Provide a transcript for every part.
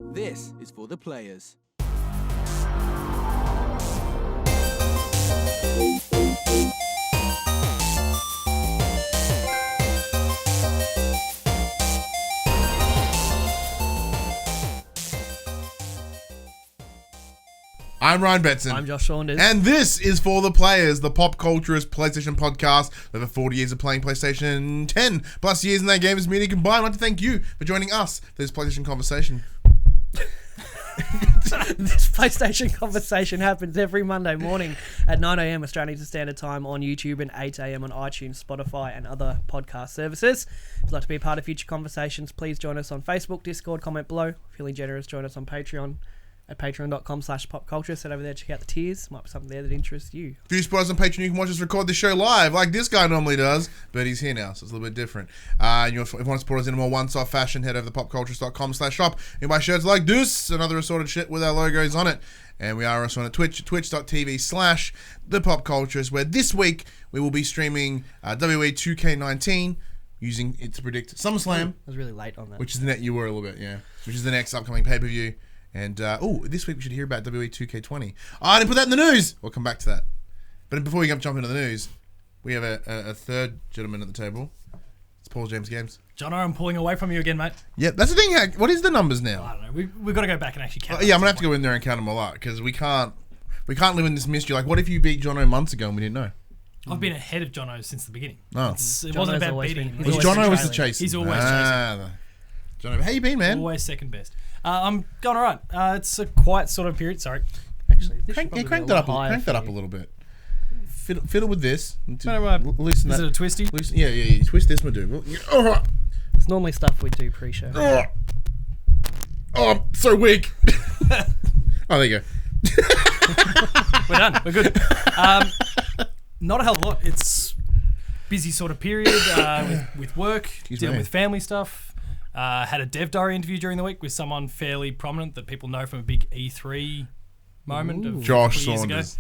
This is for the players. I'm Ryan Betson. I'm Josh Saunders. And this is For the Players, the pop culturist PlayStation podcast. Over 40 years of playing PlayStation, 10 plus years in that gamer's media combined. I'd like to thank you for joining us for this PlayStation conversation. This PlayStation conversation happens every Monday morning at 9 a.m. Australian Standard Time on YouTube and 8 a.m. on iTunes, Spotify and other podcast services. If you'd like to be a part of future conversations, please join us on Facebook, Discord, comment below. Feeling generous, join us on Patreon at patreon.com/popculture. Sit over there, check out the tiers. Might be something there that interests you. If you support us on Patreon, you can watch us record the show live, like this guy normally does, but he's here now, so it's a little bit different. If you want to support us in a more one-stop fashion, head over to popcultures.com/shop. You can buy shirts like this and other assorted shit with our logos on it. And we are also on Twitch, twitch.tv/thepopcultures, where this week we will be streaming WE 2K19, using it to predict SummerSlam. I was really late on that. Which is the next, you were a little bit, yeah. Which is the next upcoming pay-per-view. And, this week we should hear about WE 2K20. I didn't put that in the news! We'll come back to that. But before we jump into the news, we have a third gentleman at the table. It's Paul James Games. Jono, I'm pulling away from you again, mate. Yeah, that's the thing. What is the numbers now? I don't know. We've got to go back and actually count. I'm going to have to go in there and count them all out, because we can't live in this mystery. Like, what if you beat Jono months ago and we didn't know? I've been ahead of Jono since the beginning. Oh. It wasn't about beating him. Jono was the chasing. He's always chasing. Jono, how you been, man? Always second best. I'm going all right. It's a quiet sort of period. Sorry. Actually, Crank that up a little bit. Fiddle with this. Loosen that. Is it a twisty? Yeah. Twist this, my dude. Oh, it's normally stuff we do pre-show. I'm so weak. Oh, there you go. We're done. We're good. Not a hell of a lot. It's busy sort of period with work, dealing with family stuff. Had a Dev Diary interview during the week with someone fairly prominent that people know from a big E3 moment of Josh years Saunders.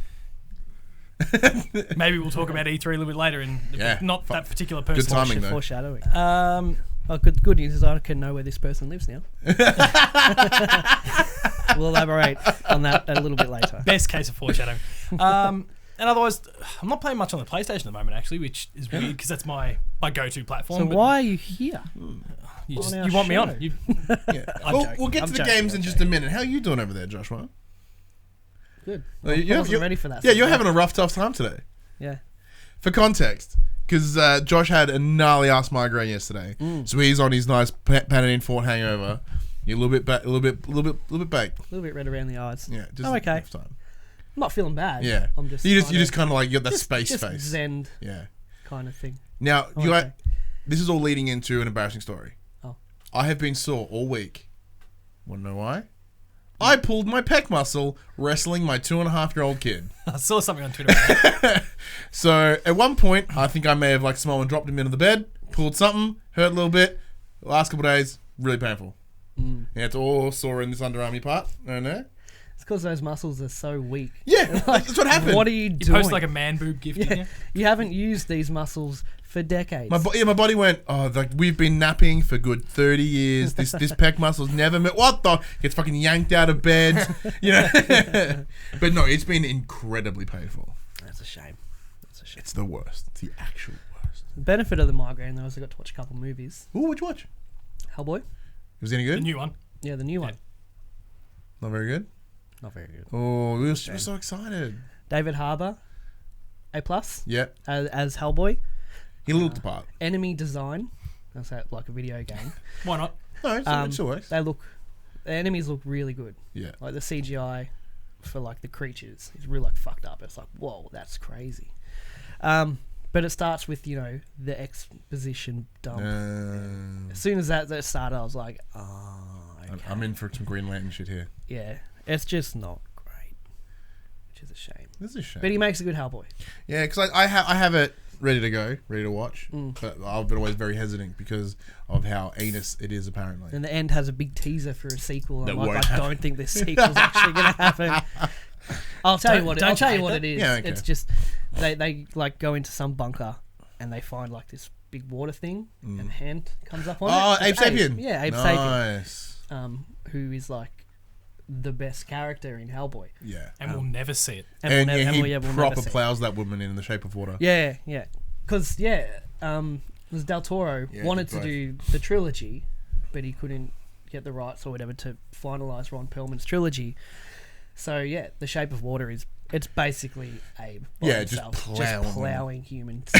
Ago. Maybe we'll talk about E3 a little bit later, and not that particular person. Good timing, though. Foreshadowing. Good news is I can know where this person lives now. We'll elaborate on that a little bit later. Best case of foreshadowing. And otherwise, I'm not playing much on the PlayStation at the moment, actually, which is weird because that's my go-to platform. So why are you here? You want me on? We'll get to the games in just a minute. How are you doing over there, Joshua? Good. You're ready for that. Yeah, you're having a rough, tough time today. Yeah. For context, because Josh had a gnarly ass migraine yesterday, so he's on his nice Panadine Fort hangover. You're a little bit baked. A little bit red around the eyes. Yeah. Just okay. Time. I'm not feeling bad. Yeah. I'm just. You just kind of like you got that space just face. Zen. Yeah. Kind of thing. Now this is all leading into an embarrassing story. Oh. I have been sore all week. Want to know why? I pulled my pec muscle wrestling my 2.5-year-old kid. I saw something on Twitter. So at one point, I think I may have someone dropped him into the bed, pulled something, hurt a little bit. The last couple of days, really painful. Yeah, it's all sore in this underarmy part. No. It's because those muscles are so weak. Yeah, that's what happened. What are you doing? You post like a man boob gift in here. You haven't used these muscles for decades. My body went, we've been napping for good 30 years. This pec muscle's never met. What the? Gets fucking yanked out of bed. But no, it's been incredibly painful. That's a shame. It's the worst. It's the actual worst. The benefit of the migraine, though, is I got to watch a couple of movies. Ooh, what'd you watch? Hellboy. Was it any good? The new one. Yeah, the new one. Not very good? Not very good. Oh, we were so excited. David Harbour, A+. Yeah. As Hellboy. He looked the part. Enemy design. That's like a video game. Why not? No, it still works. The enemies look really good. Yeah. Like the CGI for the creatures is really fucked up. It's like, whoa, that's crazy. But it starts with, the exposition dump. As soon as that started, I was like, okay. I'm in for some Green Lantern shit here. Yeah. It's just not great, which is a shame. It's a shame. But he makes a good Hellboy. Yeah, because I have it ready to go, ready to watch. But I've been always very hesitant because of how anus it is, apparently. And the end has a big teaser for a sequel. That I'm won't like, I don't think this sequel's actually going to happen. I'll tell you what it is. Yeah, okay. It's just they go into some bunker and they find this big water thing and the hand comes up on it. Ape Sapien. Yeah, Ape Sapien. Sapien. who is like the best character in Hellboy. Yeah. And we'll never see it. And we'll he never proper see it. plows that woman in The Shape of Water. Yeah, because was Del Toro wanted to both. do the trilogy, but he couldn't get the rights or whatever to finalize Ron Perlman's trilogy. So yeah, The Shape of Water it's basically Abe by just himself, plowing humans.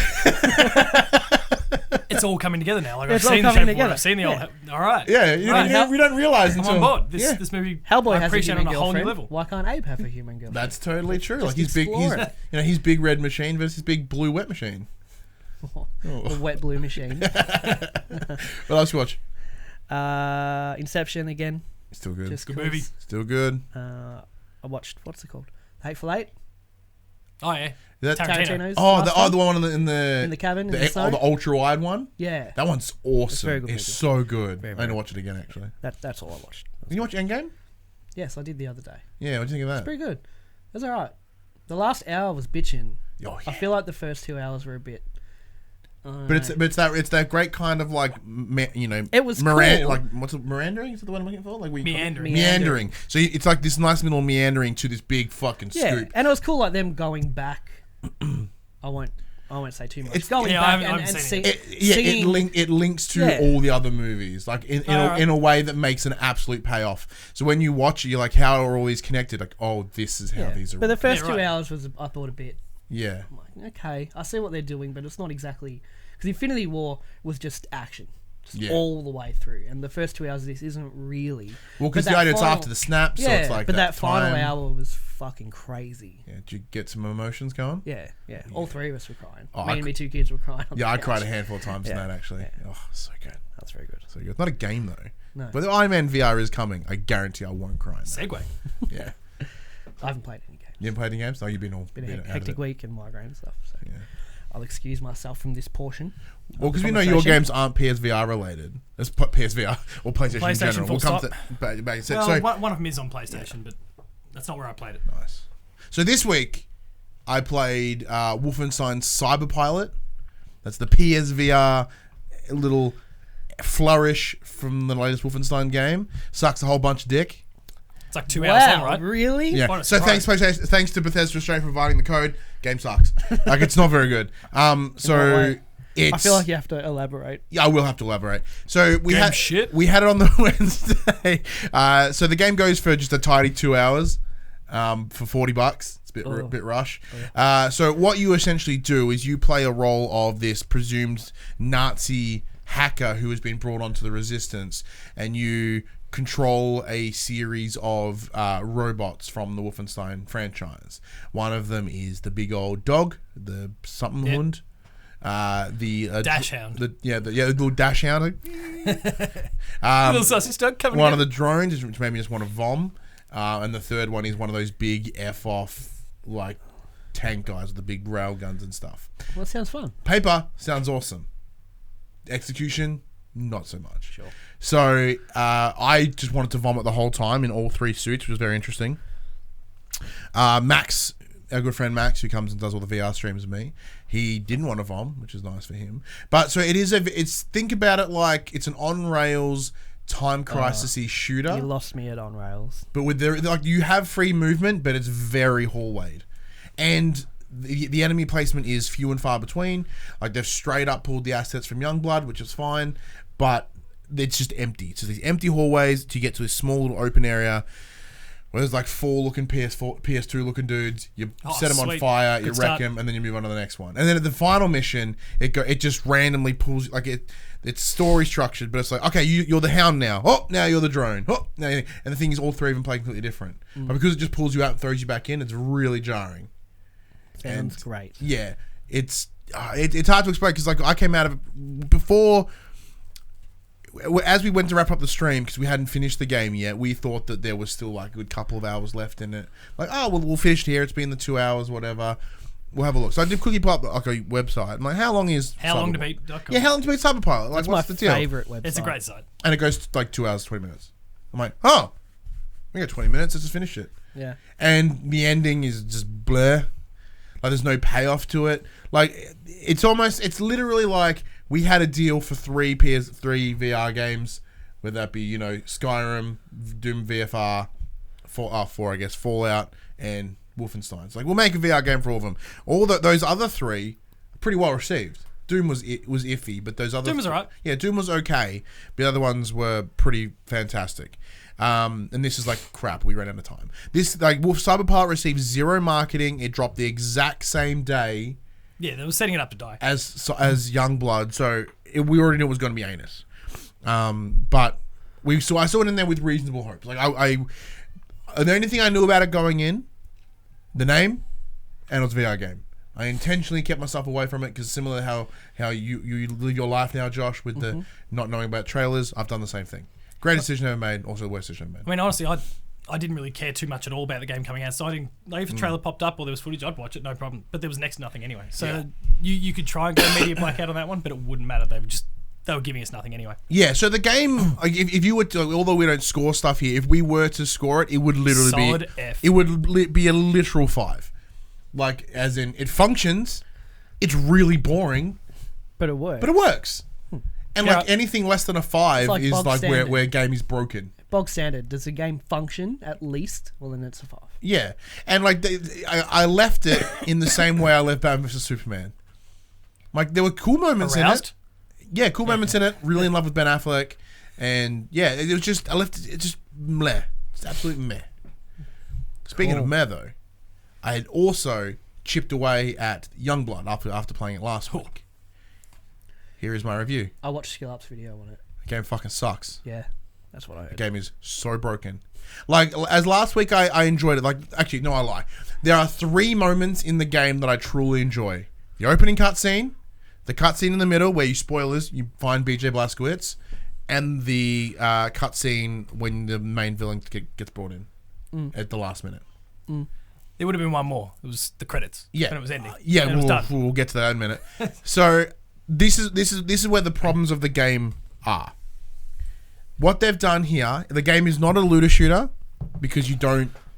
It's all coming together now. Like It's I've all seen the coming Shape of Water. together. I've seen the old. All right. Yeah, we don't realize I'm until on board. This yeah. this movie. Hellboy I has a appreciate human on a whole new girlfriend. level. Why can't Abe have a human girlfriend? That's totally true. Just Like his big, explore it. his big red machine versus his big blue wet machine. A wet blue machine. What else you watch? Inception again. Still good. Just Good 'cause, movie. Still good. I watched, what's it called? Hateful Eight. Oh yeah. That, Tarantino. Tarantino's. the one in the In the cabin, in the the snow? ultra wide one. Yeah, That one's awesome. very good It's movie. so good. Very, I need to very watch it again actually. that's all I watched. Did you watch Endgame? Yes, I did the other day. Yeah, what do you think of that? Pretty good. It was alright. The last hour was bitching. Oh, I yeah. feel like the first 2 hours were a bit. But it's that great kind of like It was cool. like what's it, meandering? Is that the word I'm looking for? Like where you call it? Meandering. Meandering. So it's like this nice little meandering to this big fucking Yeah, scoop. and it was cool, like them going back. I won't say too much. It's- going Yeah, I back haven't and seen seeing. It links to Yeah. all the other movies, like in Alright. a way that makes an absolute payoff. So when you watch it, you're like, how are all these connected? Like, oh, this is how Yeah. these are. But the first Yeah, right. 2 hours was, I thought, a bit. yeah, I'm like, okay, I see what they're doing, but it's not exactly because Infinity War was just action, Yeah. all the way through, and the first 2 hours of this isn't really. well, because But the that idea it's final- after the snap, so Yeah, it's like but that final time. hour was fucking crazy. Yeah, did you get some emotions going? Yeah. All three of us were crying. Oh, Me I and my two kids were crying. on Yeah, the I couch. cried a handful of times in Yeah. that actually. Yeah. Oh, so good, That's very good. so good. It's not a game though. No. But the Iron Man VR is coming. I guarantee I won't cry. in that. Segue. Yeah. I haven't played any games. You haven't played any games? No, you've been all Been been a out of hectic it. week and migraine and stuff. So Yeah. I'll excuse myself from this portion. Well, of because the we know your conversation. games aren't PSVR related. It's PSVR or PlayStation, in PlayStation, general. full We'll come stop. to back. So, Well, one of them is on PlayStation, but that's not where I played it. nice. So this week, I played Wolfenstein Cyberpilot. That's the PSVR little flourish from the latest Wolfenstein game. Sucks a whole bunch of dick. It's like 2 hours long, Wow, right? really? Yeah. What a So thanks, surprise. PlayStation, thanks to Bethesda Australia for providing the code. Game sucks. Like it's not very good. So way? it's. I feel like you have to elaborate. Yeah, I will have to elaborate. So we Game had shit? we had it on the Wednesday. So the game goes for just a tidy 2 hours, for $40. It's a bit rush. So what you essentially do is you play a role of this presumed Nazi hacker who has been brought onto the resistance, and you control a series of robots from the Wolfenstein franchise. One of them is the big old dog, the something Yep. hund. The Dash hound. the little dash hound. Little sausage dog coming One in. of the drones, which made me just want to vom, and the third one is one of those big f-off like tank guys with the big rail guns and stuff. Well, that sounds fun. Paper sounds awesome. Execution, not so much. Sure. So I just wanted to vomit the whole time in all three suits, which was very interesting. Max, our good friend Max, who comes and does all the VR streams with me, he didn't want to vom, which is nice for him. But so it's think about it like it's an on rails time crisis-y shooter. You lost me at On Rails. But with like you have free movement, but it's very hallwayed, and the enemy placement is few and far between. Like they've straight up pulled the assets from Youngblood, which is fine, but it's just empty. So these empty hallways to get to this small little open area where there's like 4 looking PS2 looking dudes. You set them on sweet. fire, you Good wreck start. them, and then you move on to the next one. And then at the final mission, it just randomly pulls like it's story structured, but it's like, okay, you're the hound now. Oh, now you're the drone. Oh, now and the thing is, all three of them play completely different. But because it just pulls you out and throws you back in, it's really jarring. Sounds great. Yeah, it's hard to explain because like I came out of it before. As we went to wrap up the stream, because we hadn't finished the game yet, we thought that there was still like a good couple of hours left in it. Like, oh, well, we'll finish here. It's been the 2 hours, whatever. We'll have a look. So I did quickly pull up like a website. I'm like, how long is Howlongtobeat.com. Yeah, how long to beat Cyberpilot? Like, That's what's my the deal? favorite website. It's a great site. And it goes to like 2 hours, 20 minutes. I'm like, oh, we got 20 minutes. Let's just finish it. Yeah. And the ending is just blur. Like there's no payoff to it. Like it's literally like we had a deal for 3 PS3 VR games whether that be, Skyrim, Doom VFR, 4 I guess, Fallout, and Wolfenstein. It's like, we'll make a VR game for all of them. Those other 3 are pretty well received. Doom was iffy, but those other... Doom was alright. Yeah, Doom was okay. The other ones were pretty fantastic. And this is like, crap, we ran out of time. Cyberpilot received 0 marketing. It dropped the exact same day... Yeah, they were setting it up to die. As Youngblood, so we already knew it was going to be anus. But I saw it in there with reasonable hopes. Like the only thing I knew about it going in, the name, and it was a VR game. I intentionally kept myself away from it because similar to how you live your life now, Josh, with the not knowing about trailers. I've done the same thing. Great decision ever made, also the worst decision ever made. I mean, honestly, I didn't really care too much at all about the game coming out, so if the trailer popped up or there was footage, I'd watch it, no problem. But there was next to nothing anyway. So you could try and go media blackout on that one, but it wouldn't matter. They were giving us nothing anyway. Yeah, so the game, like, if you were to, although we don't score stuff here, if we were to score it, it would literally Solid F. It would be a literal 5. Like, as in, it functions, it's really boring, But it works. but it works. And Yeah. like anything less than a 5 like is bog like standard. where a game is broken. Bog standard. Does the game function at least? Well, then it's a 5. Yeah, and like I left it in the same way I left Batman vs Superman. Like, there were cool moments Aroused? in it. Yeah, cool moments in it. Really in love with Ben Affleck, and yeah, it was just I left it just meh. It's absolute meh. Speaking of meh, though, I had also chipped away at Youngblood after playing it last week. Here is my review. I watched Skill Up's video on it. The game fucking sucks. Yeah, that's what I heard. The game is so broken. Like, as last week, I enjoyed it. Like, actually, no, I lie. There are 3 moments in the game that I truly enjoy. The opening cutscene, the cutscene in the middle where you you find BJ Blazkowicz, and the cutscene when the main villain gets brought in at the last minute. There would have been one more. It was the credits. Yeah, And it was ending. Yeah, And it was done. we'll get to that in a minute. So this is where the problems of the game are. What they've done here, the game is not a looter shooter because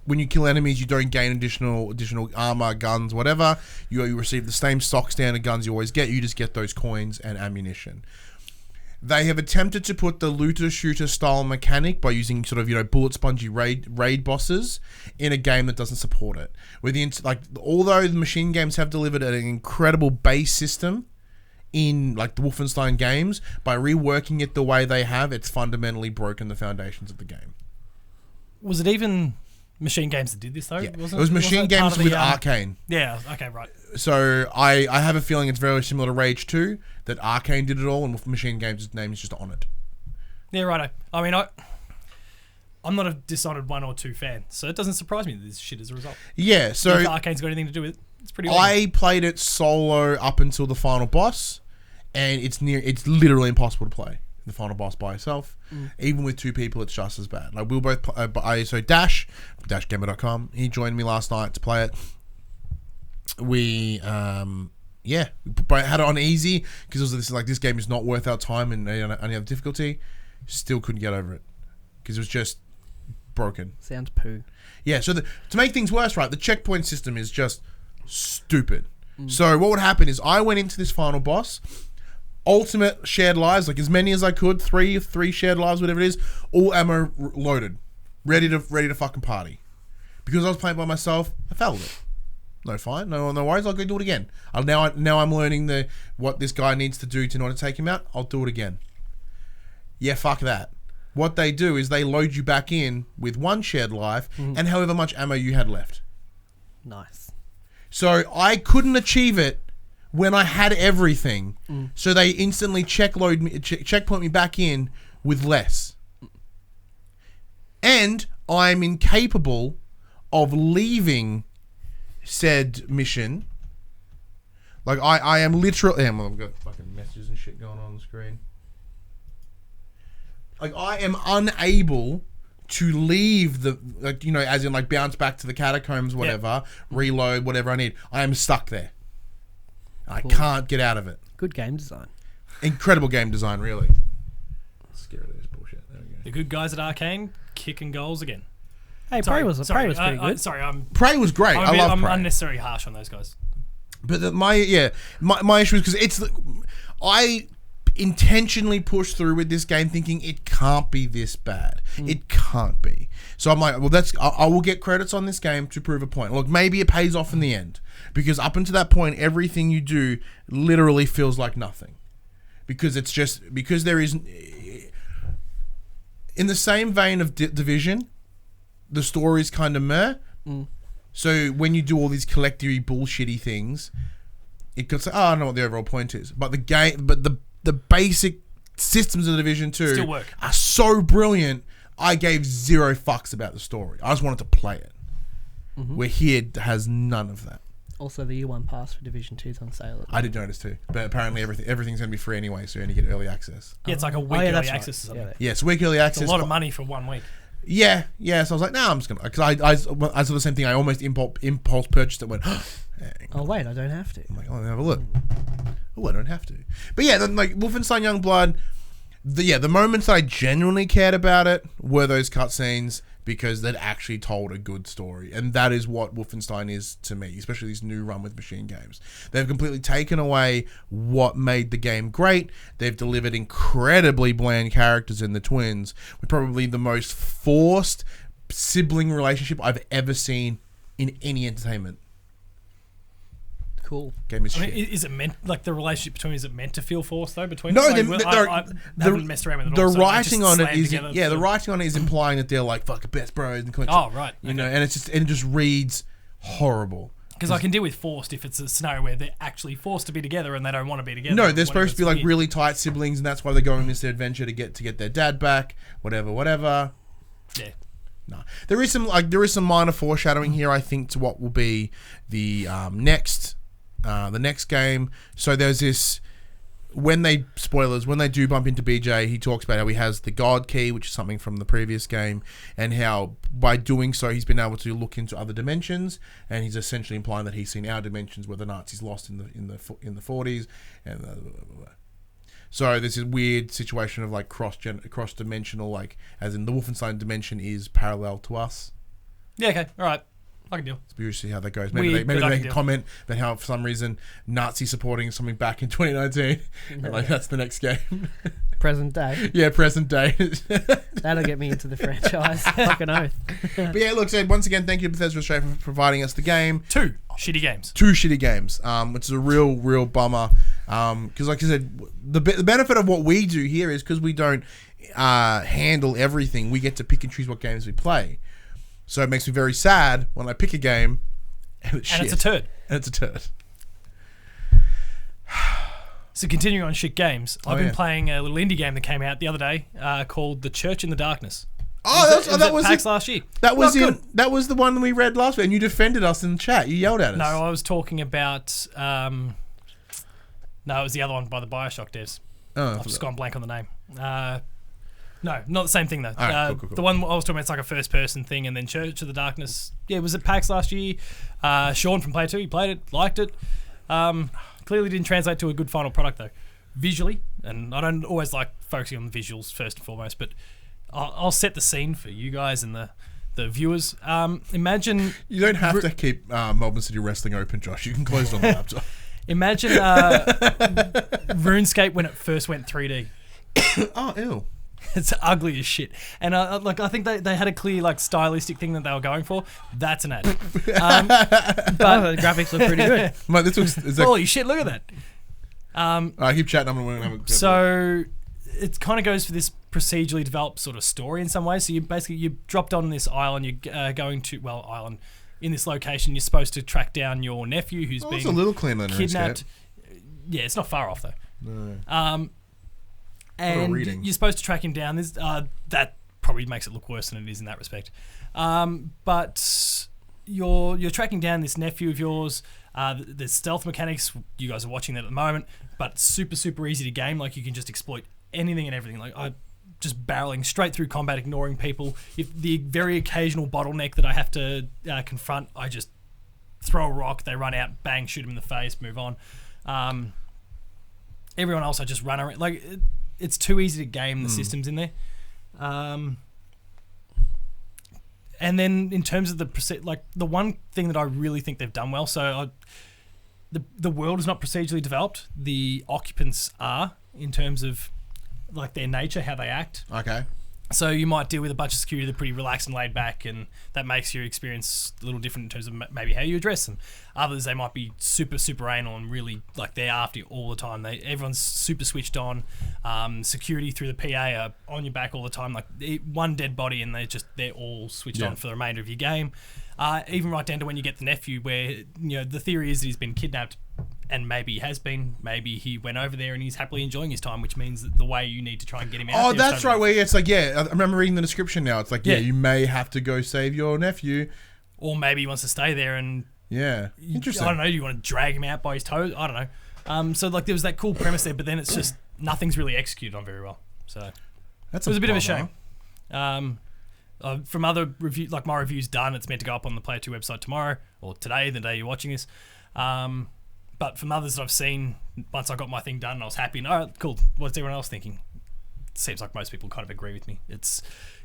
when you kill enemies, you don't gain additional armor, guns, whatever. You receive the same stock standard guns you always get. You just get those coins and ammunition. They have attempted to put the looter shooter style mechanic by using sort of bullet spongy raid bosses in a game that doesn't support it. Although the machine games have delivered an incredible base system in like the Wolfenstein games, by reworking it the way they have, it's fundamentally broken the foundations of the game. Was it even Machine Games that did this, though? Yeah. It was Machine wasn't it part Games of with the, Arcane. Yeah, okay, right. So I have a feeling it's very similar to Rage 2, that Arcane did it all, and Machine Games' name is just on it. Yeah, righto. I mean, I'm not a Dishonored 1 or 2 fan, so it doesn't surprise me that this shit is a result. Yeah, so if Arcane's got anything to do with it, it's pretty I played it solo up until the final boss, and it's literally impossible to play the final boss by yourself. Even with 2 people, it's just as bad. Like, we'll both so Dash, dashgamer.com, he joined me last night to play it. We had it on easy because this game is not worth our time and any other difficulty. Still couldn't get over it because it was just broken. Sounds poo. Yeah, so to make things worse, right, the checkpoint system is just stupid. So what would happen is I went into this final boss, ultimate shared lives, like as many as I could, three shared lives, whatever it is, all ammo loaded, ready to fucking party. Because I was playing by myself, I failed it. No, fine, no worries. I'll go do it again. Now I'm learning what this guy needs to do in order to take him out. I'll do it again. Yeah, fuck that. What they do is they load you back in with 1 shared life and however much ammo you had left. Nice. So I couldn't achieve it when I had everything. So they instantly checkpoint me back in with less. And I'm incapable of leaving said mission. Like, I am literally... I've got fucking messages and shit going on the screen. Like, I am unable to leave as in, like, bounce back to the catacombs, whatever, reload, whatever I need. I am stuck there. I can't get out of it. Good game design. Incredible game design, really. Scared of this bullshit. There we go. The good guys at Arcane kicking goals again. Hey, Prey was pretty good. Prey was great. I love I'm Prey. unnecessarily harsh on those guys. But my issue is because intentionally pushed through with this game thinking it can't be this bad. It can't be. So I'm like, well, I will get credits on this game to prove a point. Look, maybe it pays off in the end, because up until that point, everything you do literally feels like nothing, because there is, in the same vein of Division, the story's kind of meh. So when you do all these collectory bullshitty things, it could say, I don't know what the overall point is. But the basic systems of Division 2 still work. Are so brilliant, I gave zero fucks about the story. I just wanted to play it. Where here it has none of that. Also, the year one pass for Division 2 is on sale. I did notice too. But apparently everything's going to be free anyway, so you only get early access. Yeah, it's like a week early access or something. Yeah, it's week early access. It's a lot of money for 1 week. Yeah. So I was like, no, I'm just going to... Because I saw the same thing. I almost impulse purchased it and went... Oh, wait, I don't have to. I'm like, oh, have a look. Oh, I don't have to. But yeah, then like Wolfenstein Youngblood, the moments that I genuinely cared about it were those cutscenes, because they'd actually told a good story. And that is what Wolfenstein is to me, especially this new run with Machine Games. They've completely taken away what made the game great. They've delivered incredibly bland characters in the twins, with probably the most forced sibling relationship I've ever seen in any entertainment. Cool. Game is shit. Is it meant, like the relationship between, is it meant to feel forced though between No, them? Like, I haven't messed around with it. The all, so writing on it slammed is together, the writing on it is implying that they're like fucking best bros and right, you know, and it just reads horrible. Because I can deal with forced if it's a scenario where they're actually forced to be together and they don't want to be together. No, they're supposed to be like really tight siblings, and that's why they're going on this adventure to get their dad back. Whatever. Yeah. No, there is some minor foreshadowing here, I think, to what will be the next game. So there's this, when they do bump into BJ, he talks about how he has the God key, which is something from the previous game, and how by doing so he's been able to look into other dimensions, and he's essentially implying that he's seen our dimensions where the Nazis lost in the 40s, and blah, blah, blah, blah. So there's this weird situation of like cross dimensional, like as in the Wolfenstein dimension is parallel to us. Yeah. Okay. All right. I can deal. It's curious to see how that goes. Maybe Weird, they but I make can a comment about how for some reason Nazi supporting something back in 2019. And like that's the next game. Present day. Yeah, present day. That'll get me into the franchise. Fucking oath. But yeah, look, so once again, thank you to Bethesda Australia for providing us the game. 2 shitty games. 2 shitty games, which is a real bummer. Because like I said, the benefit of what we do here is because we don't handle everything, we get to pick and choose what games we play. So it makes me very sad when I pick a game and it's shit. And it's a turd. And it's a turd. So continuing on shit games, I've been playing a little indie game that came out the other day called The Church in the Darkness. Oh, that was PAX last year. That was the one we read last week, and you defended us in the chat. You yelled at us. No, I was talking about... no, it was the other one by the Bioshock devs. Oh, I've just gone blank on the name. No, not the same thing though. Right, cool. The one I was talking about, it's like a first-person thing, and then Church of the Darkness. Yeah, it was at PAX last year. Sean from Play 2, he played it, liked it. Clearly didn't translate to a good final product though, visually. And I don't always like focusing on the visuals first and foremost, but I'll set the scene for you guys and the viewers. Imagine you don't have to keep Melbourne City Wrestling open, Josh. You can close it on the laptop. Imagine RuneScape when it first went 3D. Oh, ew. It's ugly as shit, and I think they had a clear like stylistic thing that they were going for. That's an ad, but the graphics look pretty good. Mate, holy shit! Look at that. I keep chatting. I'm gonna have a so it kind of goes for this procedurally developed sort of story in some ways. So you dropped on this island. You're going to island in this location. You're supposed to track down your nephew who's been it's a little cleaner than kidnapped. Yeah, it's not far off though. No. And you're supposed to track him down. That probably makes it look worse than it is in that respect. But you're tracking down this nephew of yours. There's stealth mechanics. You guys are watching that at the moment, but super, super easy to game. Like you can just exploit anything and everything. Like I just barreling straight through combat, ignoring people. If the very occasional bottleneck that I have to confront, I just throw a rock. They run out, bang, shoot them in the face, move on. Everyone else, I just run around. Like it's too easy to game the systems in there. And then in terms of the one thing that I really think they've done well, the world is not procedurally developed. The occupants are, in terms of like their nature, how they act. Okay. So you might deal with a bunch of security that are pretty relaxed and laid back, and that makes your experience a little different in terms of maybe how you address them. Others, they might be super anal and really like they're after you all the time. Everyone's super switched on. Security through the PA are on your back all the time. Like one dead body, and they're all switched on for the remainder of your game. Even right down to when you get the nephew, where the theory is that he's been kidnapped. And maybe he has been. Maybe he went over there and he's happily enjoying his time, which means that the way you need to try and get him out. Oh, that's right. Where it's like, I remember reading the description now. It's like, you may have to go save your nephew. Or maybe he wants to stay there and... Yeah, interesting. I don't know. You want to drag him out by his toes? I don't know. So like there was that cool premise there, but then it's just nothing's really executed on very well. So it was a bit of a shame. From other reviews, like my review's done. It's meant to go up on the Player 2 website tomorrow or today, the day you're watching this. But from others that I've seen, once I got my thing done and I was happy, and all right, cool. What's everyone else thinking? Seems like most people kind of agree with me. It's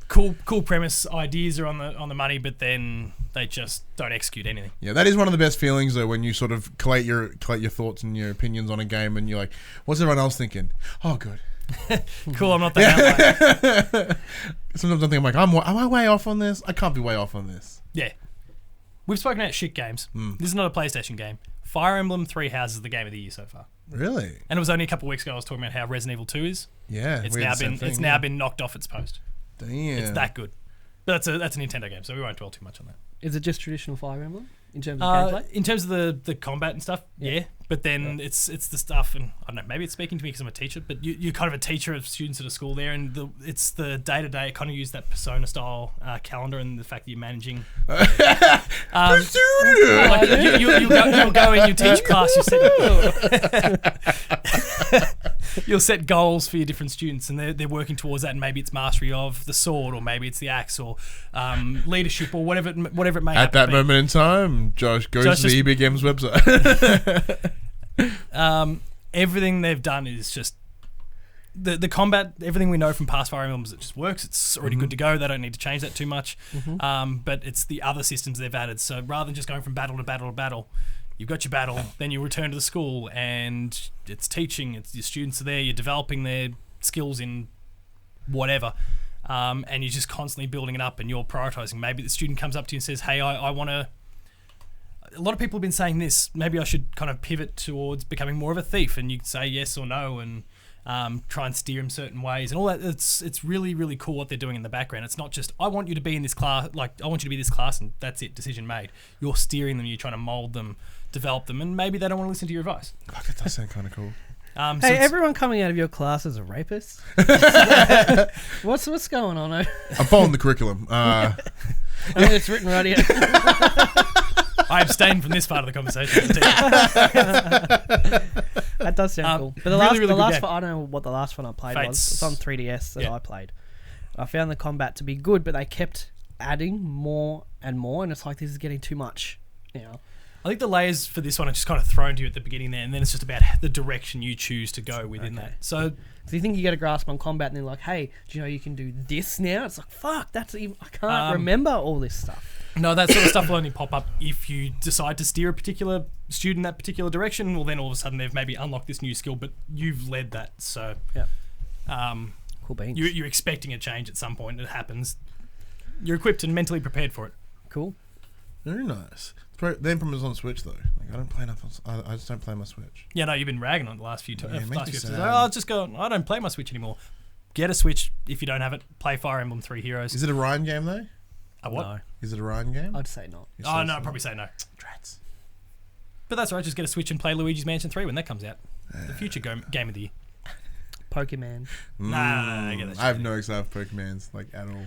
cool premise, ideas are on the money, but then they just don't execute anything. Yeah, that is one of the best feelings though, when you sort of collate your thoughts and your opinions on a game, and you're like, what's everyone else thinking? Oh, good. Cool, I'm not that outlier. Sometimes I'm thinking, am I way off on this? I can't be way off on this. Yeah. We've spoken about shit games. This is not a PlayStation game. Fire Emblem Three Houses is the game of the year so far. Really? And it was only a couple of weeks ago I was talking about how Resident Evil 2 is. Yeah. It's now been knocked off its post. Damn. It's that good. But that's a Nintendo game, so we won't dwell too much on that. Is it just traditional Fire Emblem in terms of gameplay? In terms of the combat and stuff, yeah. But then it's the stuff, and I don't know, maybe it's speaking to me because I'm a teacher, but you're kind of a teacher of students at a school there, and it's the day-to-day, kind of use that Persona-style calendar and the fact that you're managing. You'll go in, you teach class, you'll set goals for your different students, and they're working towards that, and maybe it's mastery of the sword, or maybe it's the axe, or leadership, or whatever it may happen. At that moment in time, Josh goes to the EBGM's website. Everything they've done is just the combat. Everything we know from past Fire Emblems, it just works. It's already good to go. They don't need to change that too much. But it's the other systems they've added. So rather than just going from battle to battle to battle, you've got your battle, then you return to the school, and it's teaching. It's your students are there. You're developing their skills in whatever. And you're just constantly building it up, and you're prioritizing. Maybe the student comes up to you and says, "Hey, I want to." A lot of people have been saying this. Maybe I should kind of pivot towards becoming more of a thief, and you can say yes or no, and try and steer them certain ways, and all that. It's really cool what they're doing in the background. It's not just I want you to be in this class, like I want you to be this class, and that's it. Decision made. You're steering them. You're trying to mold them, develop them, and maybe they don't want to listen to your advice. Fuck, it does sound kind of cool. Hey, everyone coming out of your class is a rapist. What's going on? I'm following the curriculum. It's written right here. I abstain from this part of the conversation. That does sound cool. But the last one, I don't know what the last one I played was. It's on 3DS that I played. I found the combat to be good, but they kept adding more and more, and it's like this is getting too much. I think the layers for this one are just kind of thrown to you at the beginning there, and then it's just about the direction you choose to go within that. So you think you get a grasp on combat, and then like, hey, do you know you can do this now? It's like, fuck, I can't remember all this stuff. No, that sort of stuff will only pop up if you decide to steer a particular student in that particular direction. Well, then all of a sudden they've maybe unlocked this new skill, but you've led that. So cool beans. You're expecting a change at some point. It happens. You're equipped and mentally prepared for it. Cool. Very nice. The Emperor is on Switch though. Like I don't play enough. I just don't play my Switch. Yeah, no, you've been ragging on it the last few times. Yeah, I'll just go. I don't play my Switch anymore. Get a Switch if you don't have it. Play Fire Emblem 3 Heroes. Is it a Ryan game though? A what? No. Is it a Ryan game? I'd say not. Oh no, I'd probably say no. Drats. But that's all right. Just get a Switch and play Luigi's Mansion 3 when that comes out. The future game of the year. Pokemon. Nah, I have no excitement for Pokemons like at all.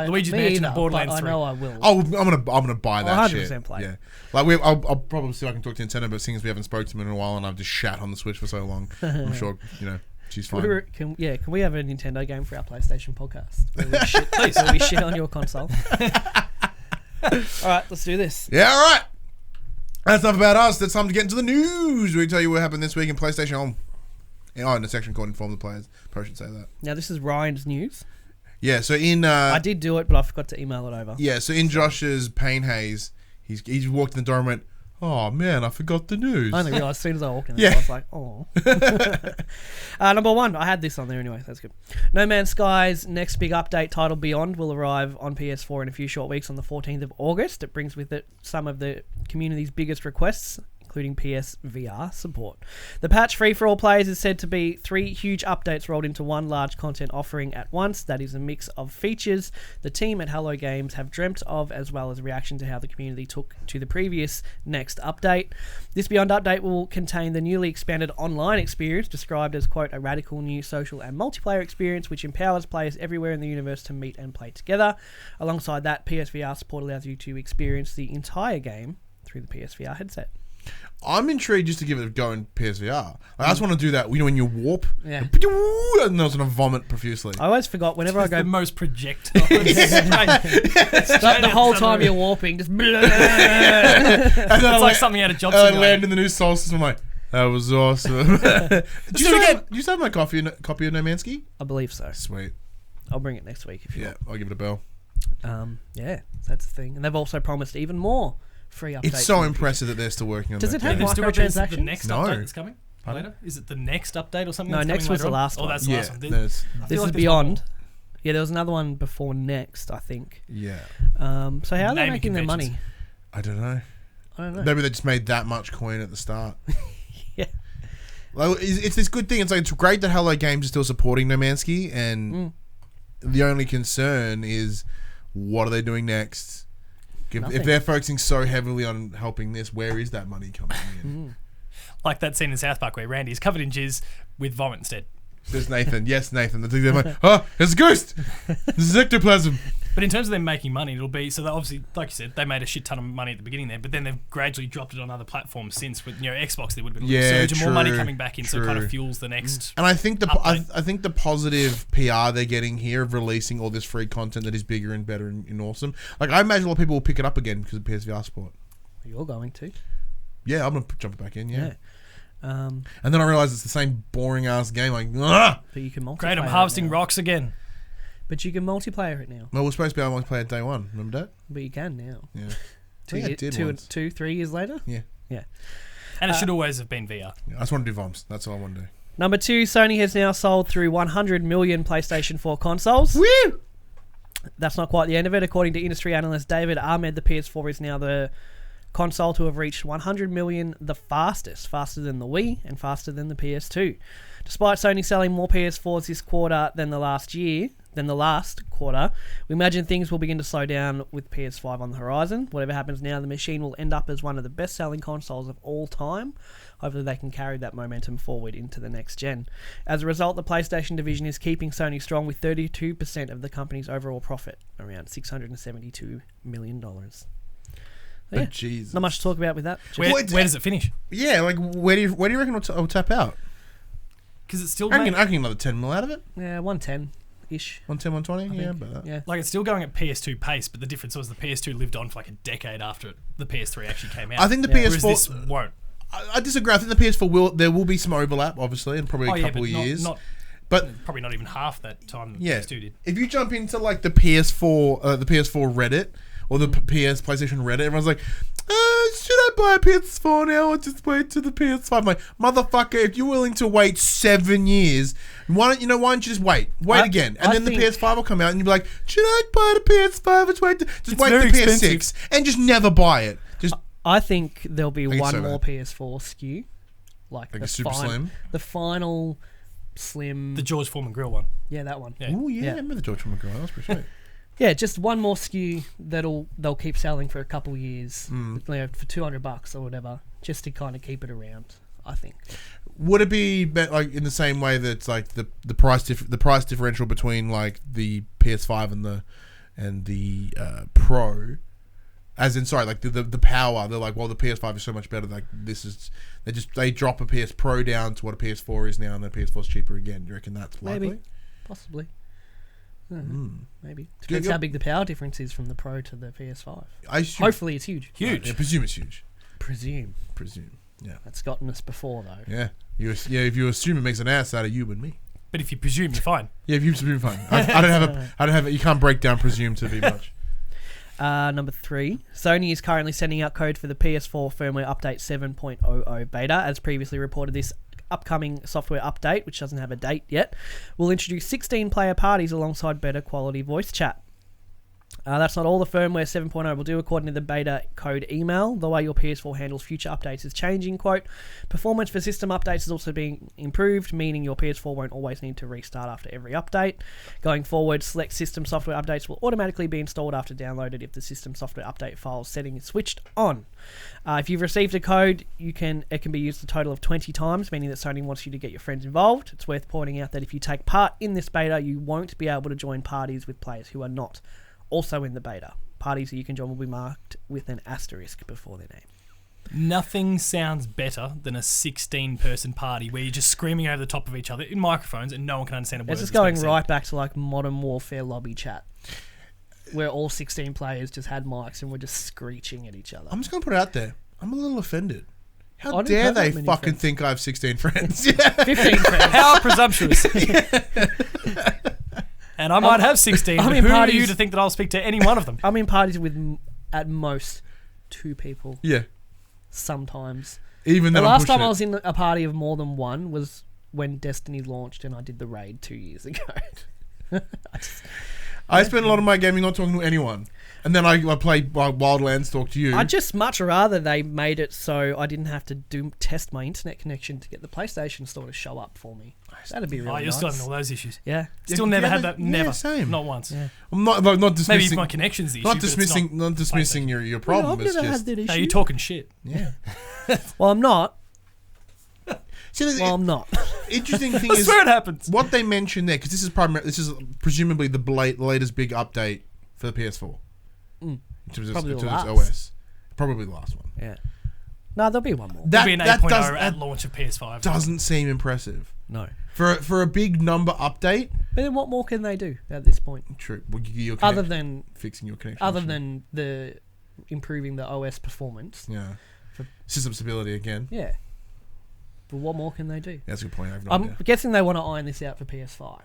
Luigi's Mansion and Borderlands 3. I know I will. Oh, I'm gonna buy that 100% shit. play. Yeah, like I'll probably see if I can talk to Nintendo, but seeing as we haven't spoken to them in a while, and I've just shat on the Switch for so long, I'm sure she's fine. Can we have a Nintendo game for our PlayStation podcast? Where we shit on your console. All right, let's do this. Yeah, all right. That's enough about us. It's time to get into the news. We tell you what happened this week in PlayStation. In the section called Inform the Players. Probably should say that. Now, this is Ryan's news. Yeah, so in... I did do it, but I forgot to email it over. Yeah, so in Josh's pain haze, he's walked in the door and went, Oh man, I forgot the news. I only realised as soon as I walked in Yeah. there, I was like, oh. Number 1, I had this on there anyway, that's good. No Man's Sky's next big update, titled Beyond, will arrive on PS4 in a few short weeks on the 14th of August. It brings with it some of the community's biggest requests, including PSVR support. The patch, free for all players, is said to be 3 huge updates rolled into one large content offering at once. That is a mix of features the team at Hello Games have dreamt of, as well as a reaction to how the community took to the previous next update. This Beyond update will contain the newly expanded online experience, described as, quote, a radical new social and multiplayer experience which empowers players everywhere in the universe to meet and play together. Alongside that, PSVR support allows you to experience the entire game through the PSVR headset. I'm intrigued just to give it a go in PSVR. I just want to do that. You know, when you warp, Yeah. and I was going to vomit profusely. I always forgot whenever I It's go the most projectile. the whole time you're warping, just And then It's like something out of Job I Simulator. land in the new Soul System. I'm like, that was awesome. Do you still have my copy of No Man's Sky? I believe so. Sweet. I'll bring it next week if you Yeah, I'll give it a bell. want. Yeah, that's the thing. And they've also promised even more free updates. It's so in the impressive that they're still working on Does that it have game. They've still got the microtransactions? next No. update that's coming Pardon? later. Is it the next update or something? No, that's next coming was the later on? last Oh, one. that's the Yeah, last one. there's- I This feel is like there's Beyond. one Yeah, there was another one before next, I think. yeah. So how are they Naming making their conventions. money? I don't know. I don't know. Maybe they just made that much coin at the start. Yeah. Like, it's this good thing. It's like, it's great that Hello Games is still supporting No Man's Sky, and the only concern is, what are they doing next? If Nothing. they're focusing so heavily on helping this, where is that money coming in? Like that scene in South Park where Randy is covered in jizz with vomit instead. There's Nathan. Yes, Nathan. They're like, oh, it's a ghost. This is ectoplasm. But in terms of them making money, it'll be so. They obviously, like you said, they made a shit ton of money at the beginning there, but then they've gradually dropped it on other platforms since. With Xbox, there would have been a Yeah, surge and more money true, coming back in, so it kind true. of fuels the next. And I think Update. I think the positive PR they're getting here of releasing all this free content that is bigger and better and awesome. Like, I imagine a lot of people will pick it up again because of PSVR support. You're going to. Yeah, I'm gonna jump it back in. Yeah. And And then I realize it's the same boring ass game. Like, ah! but you can multiplayer. Great, I'm it harvesting now. rocks again. But you can multiplayer it now. Well, we're supposed to be able to play it day one. Remember that? But you can now. Yeah. I 2 think I year, did two, once. 3 years later. Yeah. Yeah. And it should always have been VR. I just want to do VOMs. That's all I want to do. Number 2, Sony has now sold through 100 million PlayStation 4 consoles. Woo! That's not quite the end of it. According to industry analyst David Ahmed, the PS4 is now the console to have reached 100 million the fastest, faster than the Wii and faster than the PS2. Despite Sony selling more PS4s this quarter than the last quarter, we imagine things will begin to slow down with PS5 on the horizon. Whatever happens now, the machine will end up as one of the best-selling consoles of all time. Hopefully they can carry that momentum forward into the next gen. As a result, the PlayStation division is keeping Sony strong with 32% of the company's overall profit, around $672 million. But Yeah, Jesus. not much to talk about with that. Where, Well, it's- where does it finish? Yeah, like, where do you reckon it'll tap out? Because it's still I can get another 10 mil out of it. Yeah, 110-ish. 110, 120? I Yeah, think. but Yeah. like it's still going at PS2 pace, but the difference was the PS2 lived on for like a decade after the PS3 actually came out. I think the Yeah. Whereas this PS4. won't. I disagree. I think the PS4 there will be some overlap, obviously, and probably a couple but of years. Not, but probably not even half that time the yeah, PS2 did. if you jump into like the PS4 Reddit or the PlayStation Reddit, everyone's like, should I buy a PS4 now or just wait till the PS5? I'm like, motherfucker, if you're willing to wait 7 years, why don't you just wait again, and I then the think- PS5 will come out, and you'll be like, should I buy the PS5 or just wait It's wait very the expensive. PS6 and just never buy it? Just I think there'll be think one so, more man. PS4 SKU. Like a the super slim. The final slim. The George Foreman grill one. yeah, that one. Yeah. Oh yeah, Yeah. I remember the George Foreman grill. That was pretty sweet. Yeah, just one more SKU they'll keep selling for a couple years, Mm. for $200 or whatever, just to kind of keep it around. I think. Would it be like in the same way that it's like the price differential between like the PS5 and the Pro, as in like the power? They're like, well, the PS5 is so much better. Like they drop a PS Pro down to what a PS4 is now, and the PS4 is cheaper again. Do you reckon that's likely? Maybe, possibly. I don't know. Maybe depends Go- how big the power difference is from the Pro to the PS5. I assume, Hopefully, it's huge. Huge. I presume it's huge. Presume Yeah. that's gotten us before though. Yeah. If you assume it makes an ass out of you and me. But if you presume, you're fine. Yeah, if you presume, fine. I don't have a. You can't break down presume to be much. Number 3, Sony is currently sending out code for the PS4 firmware update 7.00 beta. As previously reported, this upcoming software update, which doesn't have a date yet, will introduce 16-player parties alongside better quality voice chat. That's not all the firmware 7.0 will do, according to the beta code email. The way your PS4 handles future updates is changing. Quote, performance for system updates is also being improved, meaning your PS4 won't always need to restart after every update. Going forward, select system software updates will automatically be installed after downloaded if the system software update file setting is switched on. If you've received a code, it can be used a total of 20 times, meaning that Sony wants you to get your friends involved. It's worth pointing out that if you take part in this beta, you won't be able to join parties with players who are not also in the beta. Parties that you can join will be marked with an asterisk before their name. Nothing sounds better than a 16-person party where you're just screaming over the top of each other in microphones and no one can understand a word. It's just going right back to like Modern Warfare lobby chat, where all 16 players just had mics and were just screeching at each other. I'm just going to put it out there. I'm a little offended. How dare they fucking think I have 16 friends? 15 friends. How presumptuous. And I might have 16, but who are you to think that I'll speak to any one of them? I'm in parties with, at most, 2 people. Yeah. Sometimes. Even the then, last time I was in a party of more than one was when Destiny launched and I did the raid 2 years ago. I spend a lot of my gaming not talking to anyone. And then I play Wildlands, talk to you. I'd just much rather they made it so I didn't have to test my internet connection to get the PlayStation store to show up for me. That'd be really nice. You're still having all those issues. Yeah. Still never had that. Never. Yeah, same. Not once. Yeah. I'm not dismissing. Maybe it's my connection's the issue. Not dismissing your problem. Well, It's just. No, you're talking shit. Yeah. Well, I'm not. See, I'm not. Interesting thing I is swear it happens. what they mentioned there, because this is presumably the latest big update for the PS4. Mm. In terms of Probably its the last. OS. Probably the last one. Yeah. No, there'll be one more. There'll be an 8.0 at launch of PS5. Doesn't seem impressive. No. For a big number update. But then what more can they do at this point? True. Well, Other than fixing your connection. Other than the improving the OS performance. Yeah. System stability again. Yeah. But what more can they do? Yeah, that's a good point. I have no I'm idea. guessing they want to iron this out for PS5.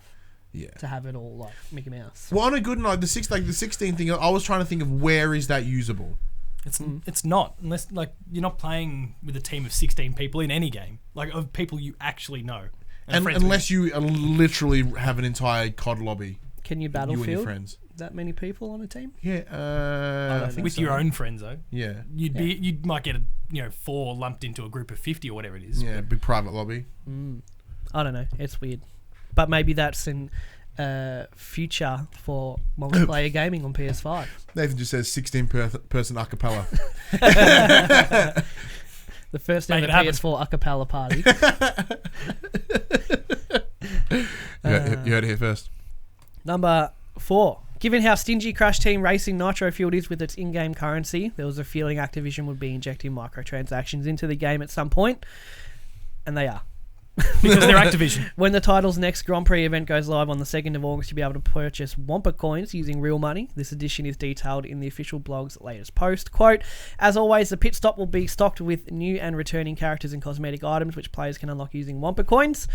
Yeah. To have it all like Mickey Mouse. Well, on a good note, the 16 thing, I was trying to think of where is that usable. It's not, unless like you're not playing with a team of 16 people in any game, like of people you actually know. And unless you literally have an entire COD lobby. Can you You and Battlefield your friends. that many people on a team? Yeah, I think with so. your own friends though. Yeah. You might get 4 lumped into a group of 50 or whatever it is. Yeah, big private lobby. I don't know. It's weird. But maybe that's in future for multiplayer gaming on PS5. Nathan just says 16 person a cappella. The first Make ever it happen. PS4 a cappella party. You heard it here first. Number 4. Given how stingy Crash Team Racing Nitro Fueled is with its in-game currency, there was a feeling Activision would be injecting microtransactions into the game at some point, and they are. Because they're Activision. When the title's next Grand Prix event goes live on the 2nd of August, you'll be able to purchase Wampa coins using real money. This edition is detailed in the official blog's latest post. Quote, as always, the pit stop will be stocked with new and returning characters and cosmetic items, which players can unlock using Wampa coins.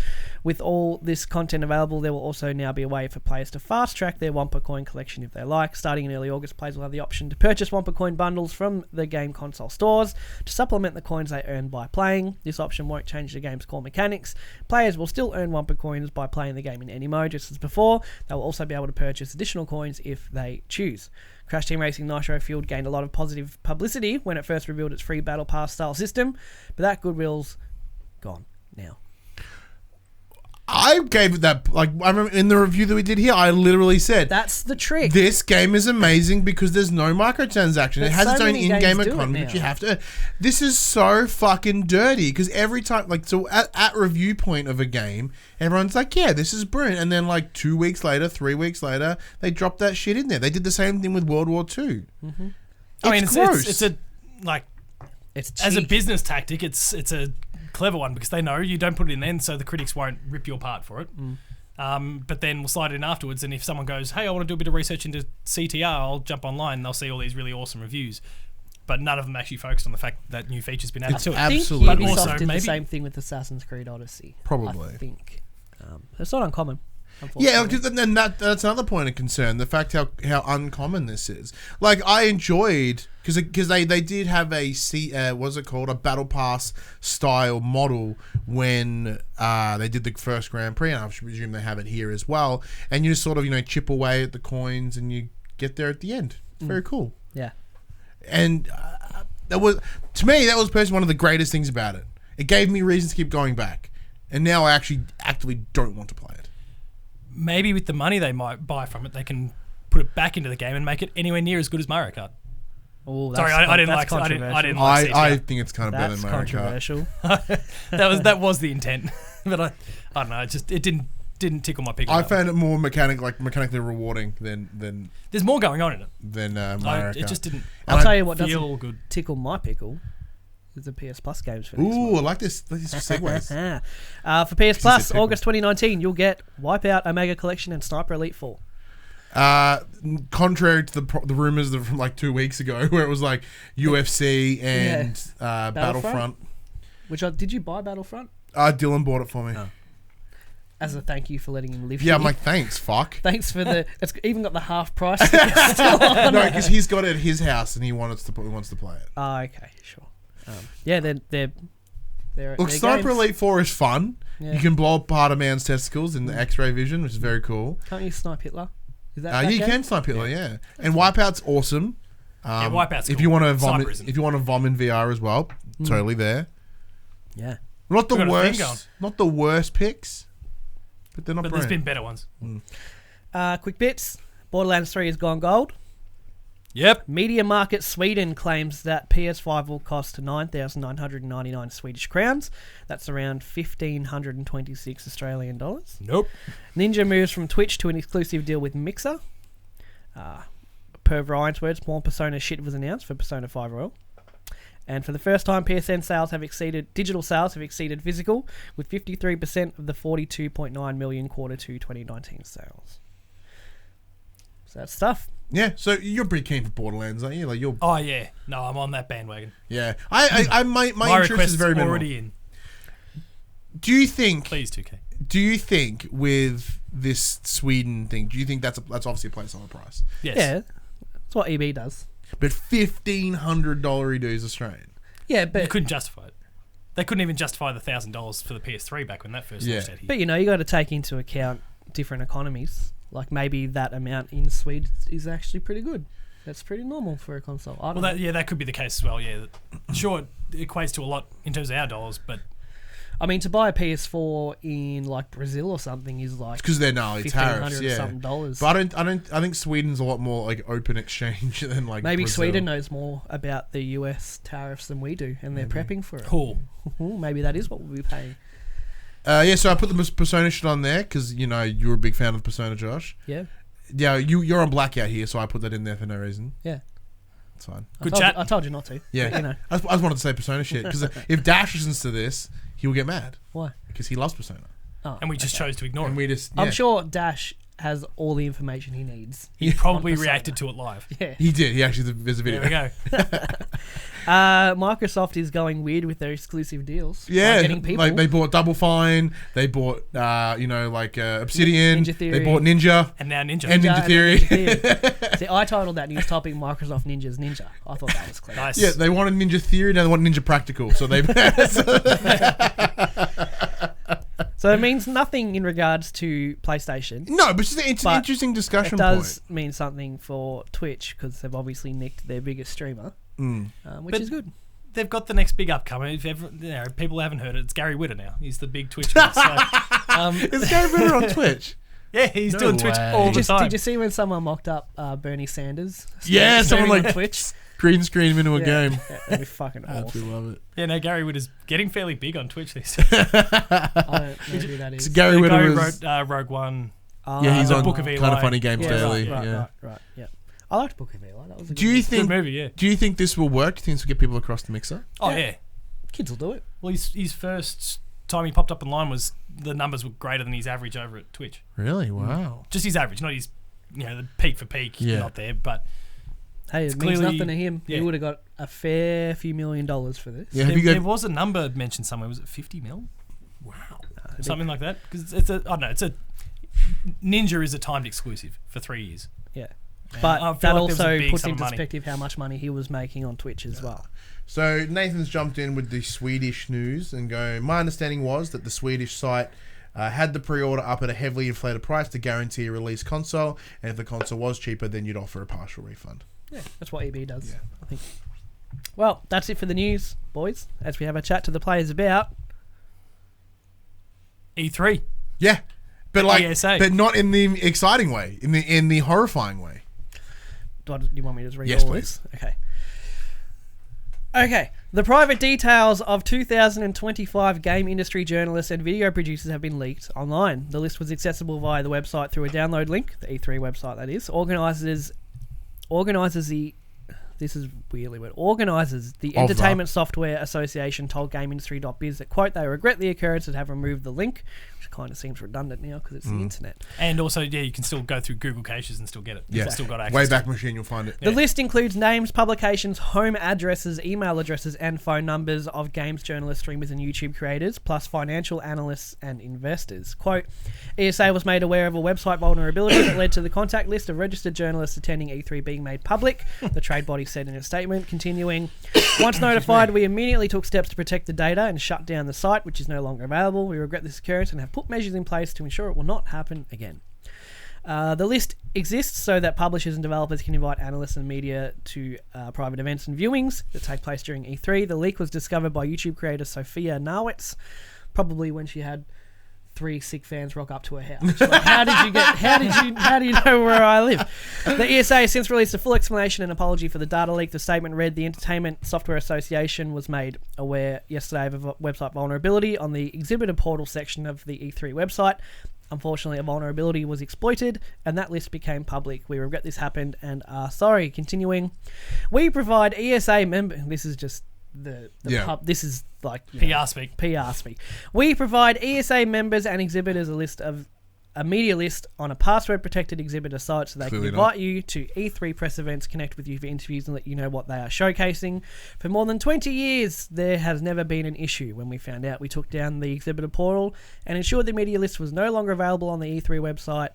With all this content available, there will also now be a way for players to fast-track their Wampa coin collection if they like. Starting in early August, players will have the option to purchase Wampa coin bundles from the game console stores to supplement the coins they earn by playing. This option won't change the game's core mechanics. Players will still earn Wampa coins by playing the game in any mode, just as before. They will also be able to purchase additional coins if they choose. Crash Team Racing Nitro Fueled gained a lot of positive publicity when it first revealed its free Battle Pass style system, but that goodwill's gone now. I gave it that, like, I remember in the review that we did here, I literally said, That's the trick. this game is amazing because there's no microtransaction. It has so its own many in-game games do it economy, but now. you have to. This is so fucking dirty because every time, like, so at review point of a game, everyone's like, yeah, this is brilliant. And then, like, 2 weeks later, 3 weeks later, they drop that shit in there. They did the same thing with World War II. Mm-hmm. I mean, gross. it's a, like, It's as a cheap. business tactic, it's a clever one because they know you don't put it in then, so the critics won't rip you apart for it. But then we'll slide it in afterwards, and if someone goes, hey, I want to do a bit of research into CTR, I'll jump online and they'll see all these really awesome reviews. But none of them actually focused on the fact that new features been added to it. I think Absolutely. Ubisoft But also did maybe- the same thing with Assassin's Creed Odyssey. Probably. I think. It's not uncommon. Yeah, unfortunately. and that's another point of concern. The fact how uncommon this is. Like, I enjoyed because they did have a what's it called, a battle pass style model when they did the first Grand Prix, and I presume they have it here as well. And you just sort of chip away at the coins, and you get there at the end. It's very cool. Yeah. And that was, to me, that was personally one of the greatest things about it. It gave me reasons to keep going back, and now I actually actively don't want to play it. Maybe with the money they might buy from it, they can put it back into the game and make it anywhere near as good as Mario Kart. Oh, Sorry, I didn't like. I didn't like. I think it's kind of better That's than Mario Kart. controversial. That was the intent, but I don't know. It didn't tickle my pickle. I found it more mechanically rewarding than There's more going on in it. Mario Kart. It just didn't. I'll tell you what feel doesn't good. tickle my pickle is the PS Plus games for this Ooh, I one. like this. These segues. For PS Plus, pickle. August 2019, you'll get Wipeout, Omega Collection, and Sniper Elite 4. Contrary to the rumors from like 2 weeks ago, where it was like UFC and Battlefront. Did you buy Battlefront? Dylan bought it for me. Oh. As a thank you for letting him live Yeah, here. I'm like, thanks, fuck. Thanks for the. It's even got the half price sticker still on. No, because he's got it at his house and he wants to play it. Oh, okay, sure. Yeah, they're Look, Sniper Elite 4 is fun. Yeah. You can blow apart a man's testicles in the X-ray vision, which is very cool. Can't you snipe Hitler? Is that You game? can snipe Hitler, yeah. And Wipeout's awesome. Wipeout's if cool. you want to Sniper vomit, isn't. if you want to vomit in VR as well, totally there. Yeah. Not the We've got a thing going. worst, not the worst picks, but they're not. But there's been better ones. Quickbits. Borderlands 3 has gone gold. Yep. Media Market Sweden claims that PS5 will cost 9,999 Swedish crowns. That's around 1,526 Australian dollars. Nope. Ninja moves from Twitch to an exclusive deal with Mixer. Per Ryan's words, more Persona shit was announced for Persona 5 Royal. And for the first time, digital sales have exceeded physical, with 53% of the 42.9 million quarter 2 2019 sales. So that's stuff. Yeah, so you're pretty keen for Borderlands, aren't you? Like you're. Oh yeah. No, I'm on that bandwagon. Yeah, my interest request is very minimal. already in. Do you think? Please 2K. Do you think with this Sweden thing? Do you think that's obviously a placeholder price? Yes. Yeah, that's what EB does. But $1,500 dues Australian. Yeah, You but couldn't justify it. They couldn't even justify the $1,000 for the PS3 back when that first launched out here. you got to take into account different economies. Like maybe that amount in Sweden is actually pretty good. That's pretty normal for a console. I don't know. That could be the case as well. Yeah, sure, it equates to a lot in terms of our dollars, but I mean, to buy a PS4 in like Brazil or something is like Because they're gnarly tariffs, $1,500 yeah. something dollars. But I think Sweden's a lot more like open exchange than like Maybe Brazil. Sweden knows more about the US tariffs than we do, and they're prepping for it. cool. Maybe that is what we'll be paying. So I put the Persona shit on there because you're a big fan of Persona, Josh. Yeah, Yeah, you're on blackout here, so I put that in there for no reason. yeah. It's fine. Good I chat. told you not to. Yeah, You know. I just wanted to say Persona shit because if Dash listens to this, he will get mad Why? because he loves Persona, Oh, And we just chose to ignore and it. we just. I'm yeah. sure Dash has all the information he needs. He probably on Persona. reacted to it live. Yeah. He did. He actually there's a video. There we go. Microsoft is going weird with their exclusive deals. Yeah, Like getting people. like they bought Double Fine. They bought Obsidian. Ninja Theory. They bought Ninja. And now Ninja. And Ninja and Theory. Ninja Theory. See, I titled that news topic Microsoft Ninja's Ninja. I thought that was clear. Nice. Yeah, they wanted Ninja Theory. Now they want Ninja Practical. So they. So it means nothing in regards to PlayStation. No, but it's an But interesting discussion It does point. mean something for Twitch because they've obviously nicked their biggest streamer, which But- is good. They've got the next big upcoming. If ever, people haven't heard it, it's Gary Whitta now. He's the big Twitch guy. So, Is Gary Ritter on Twitch? yeah, he's No doing Twitch way. all the Did time. you see when someone mocked up Bernie Sanders? Yeah, someone streaming like on Twitch. green screen him into a Yeah. game. Yeah, that'd be fucking awesome. Absolutely love it. Yeah, no, Gary Whitta's getting fairly big on Twitch these days. I don't know who that is. Gary The guy Whitter who was. wrote Rogue One. Yeah, he's the on Book of kind Eli. of funny games Yeah, daily. right, yeah. right. Yeah, I liked Book of Eli. That was a Do you good Good think? movie, yeah. Do you think this will work? Do you think this will get people across the mixer? Oh, Yeah. yeah. kids will do it. Well, his first time he popped up online was the numbers were greater than his average over at Twitch. Really? Wow. Just his average, not his, the peak for peak. Yeah. Not there, but Hey, It's it means clearly- nothing to him. yeah. He would have got a fair few $1 million for this. Yeah. Have you there got? was a number mentioned somewhere. Was it 50 mil? Wow. Something like that? Because it's a, I don't know, it's a Ninja is a timed exclusive for 3 years. Yeah. I But feel that like there was a also big puts sum into of money. perspective how much money he was making on Twitch as well. So Nathan's jumped in with the Swedish news and going, my understanding was that the Swedish site had the pre-order up at a heavily inflated price to guarantee a release console, and if the console was cheaper, then you'd offer a partial refund. Yeah, that's what EB does, Yeah. I think. Well, that's it for the news, boys, as we have a chat to the players about... E3. Yeah, but like, ESA. but not in the exciting way, in the horrifying way. Do you want me to just read Yes, all please. this? Okay. The private details of 2025 game industry journalists and video producers have been leaked online. The list was accessible via the website through a download link, the E3 website that is. Organisers the Entertainment Software Association told GameIndustry.biz that, quote, they regret the occurrence and have removed the link, which kind of seems redundant now because it's the internet. And also, yeah, you can still go through Google caches and still get it. Yeah, You've still got access Wayback to it. Machine, you'll find it. The list includes names, publications, home addresses, email addresses, and phone numbers of games journalists, streamers, and YouTube creators, plus financial analysts and investors. Quote, ESA was made aware of a website vulnerability that led to the contact list of registered journalists attending E3 being made public, the trade body said in a statement, continuing, once notified, we immediately took steps to protect the data and shut down the site, which is no longer available. We regret this occurrence and have put measures in place to ensure it will not happen again. The list exists so that publishers and developers can invite analysts and media to private events and viewings that take place during E3. The leak was discovered by YouTube creator Sophia Nawitz, probably when she had 3 sick fans rock up to her house. She's like, how do you know where I live? The ESA has since released a full explanation and apology for the data leak. The statement read, the Entertainment Software Association was made aware yesterday of a website vulnerability on the exhibitor portal section of the E3 website. Unfortunately, a vulnerability was exploited and that list became public. We regret this happened and are sorry. Continuing, we provide ESA members... This is just this is like PR speak. PR speak. We provide ESA members and exhibitors a media list on a password-protected exhibitor site so they Clearly can invite you to E3 press events, connect with you for interviews, and let you know what they are showcasing. For more than 20 years, there has never been an issue. When we found out, we took down the exhibitor portal and ensured the media list was no longer available on the E3 website,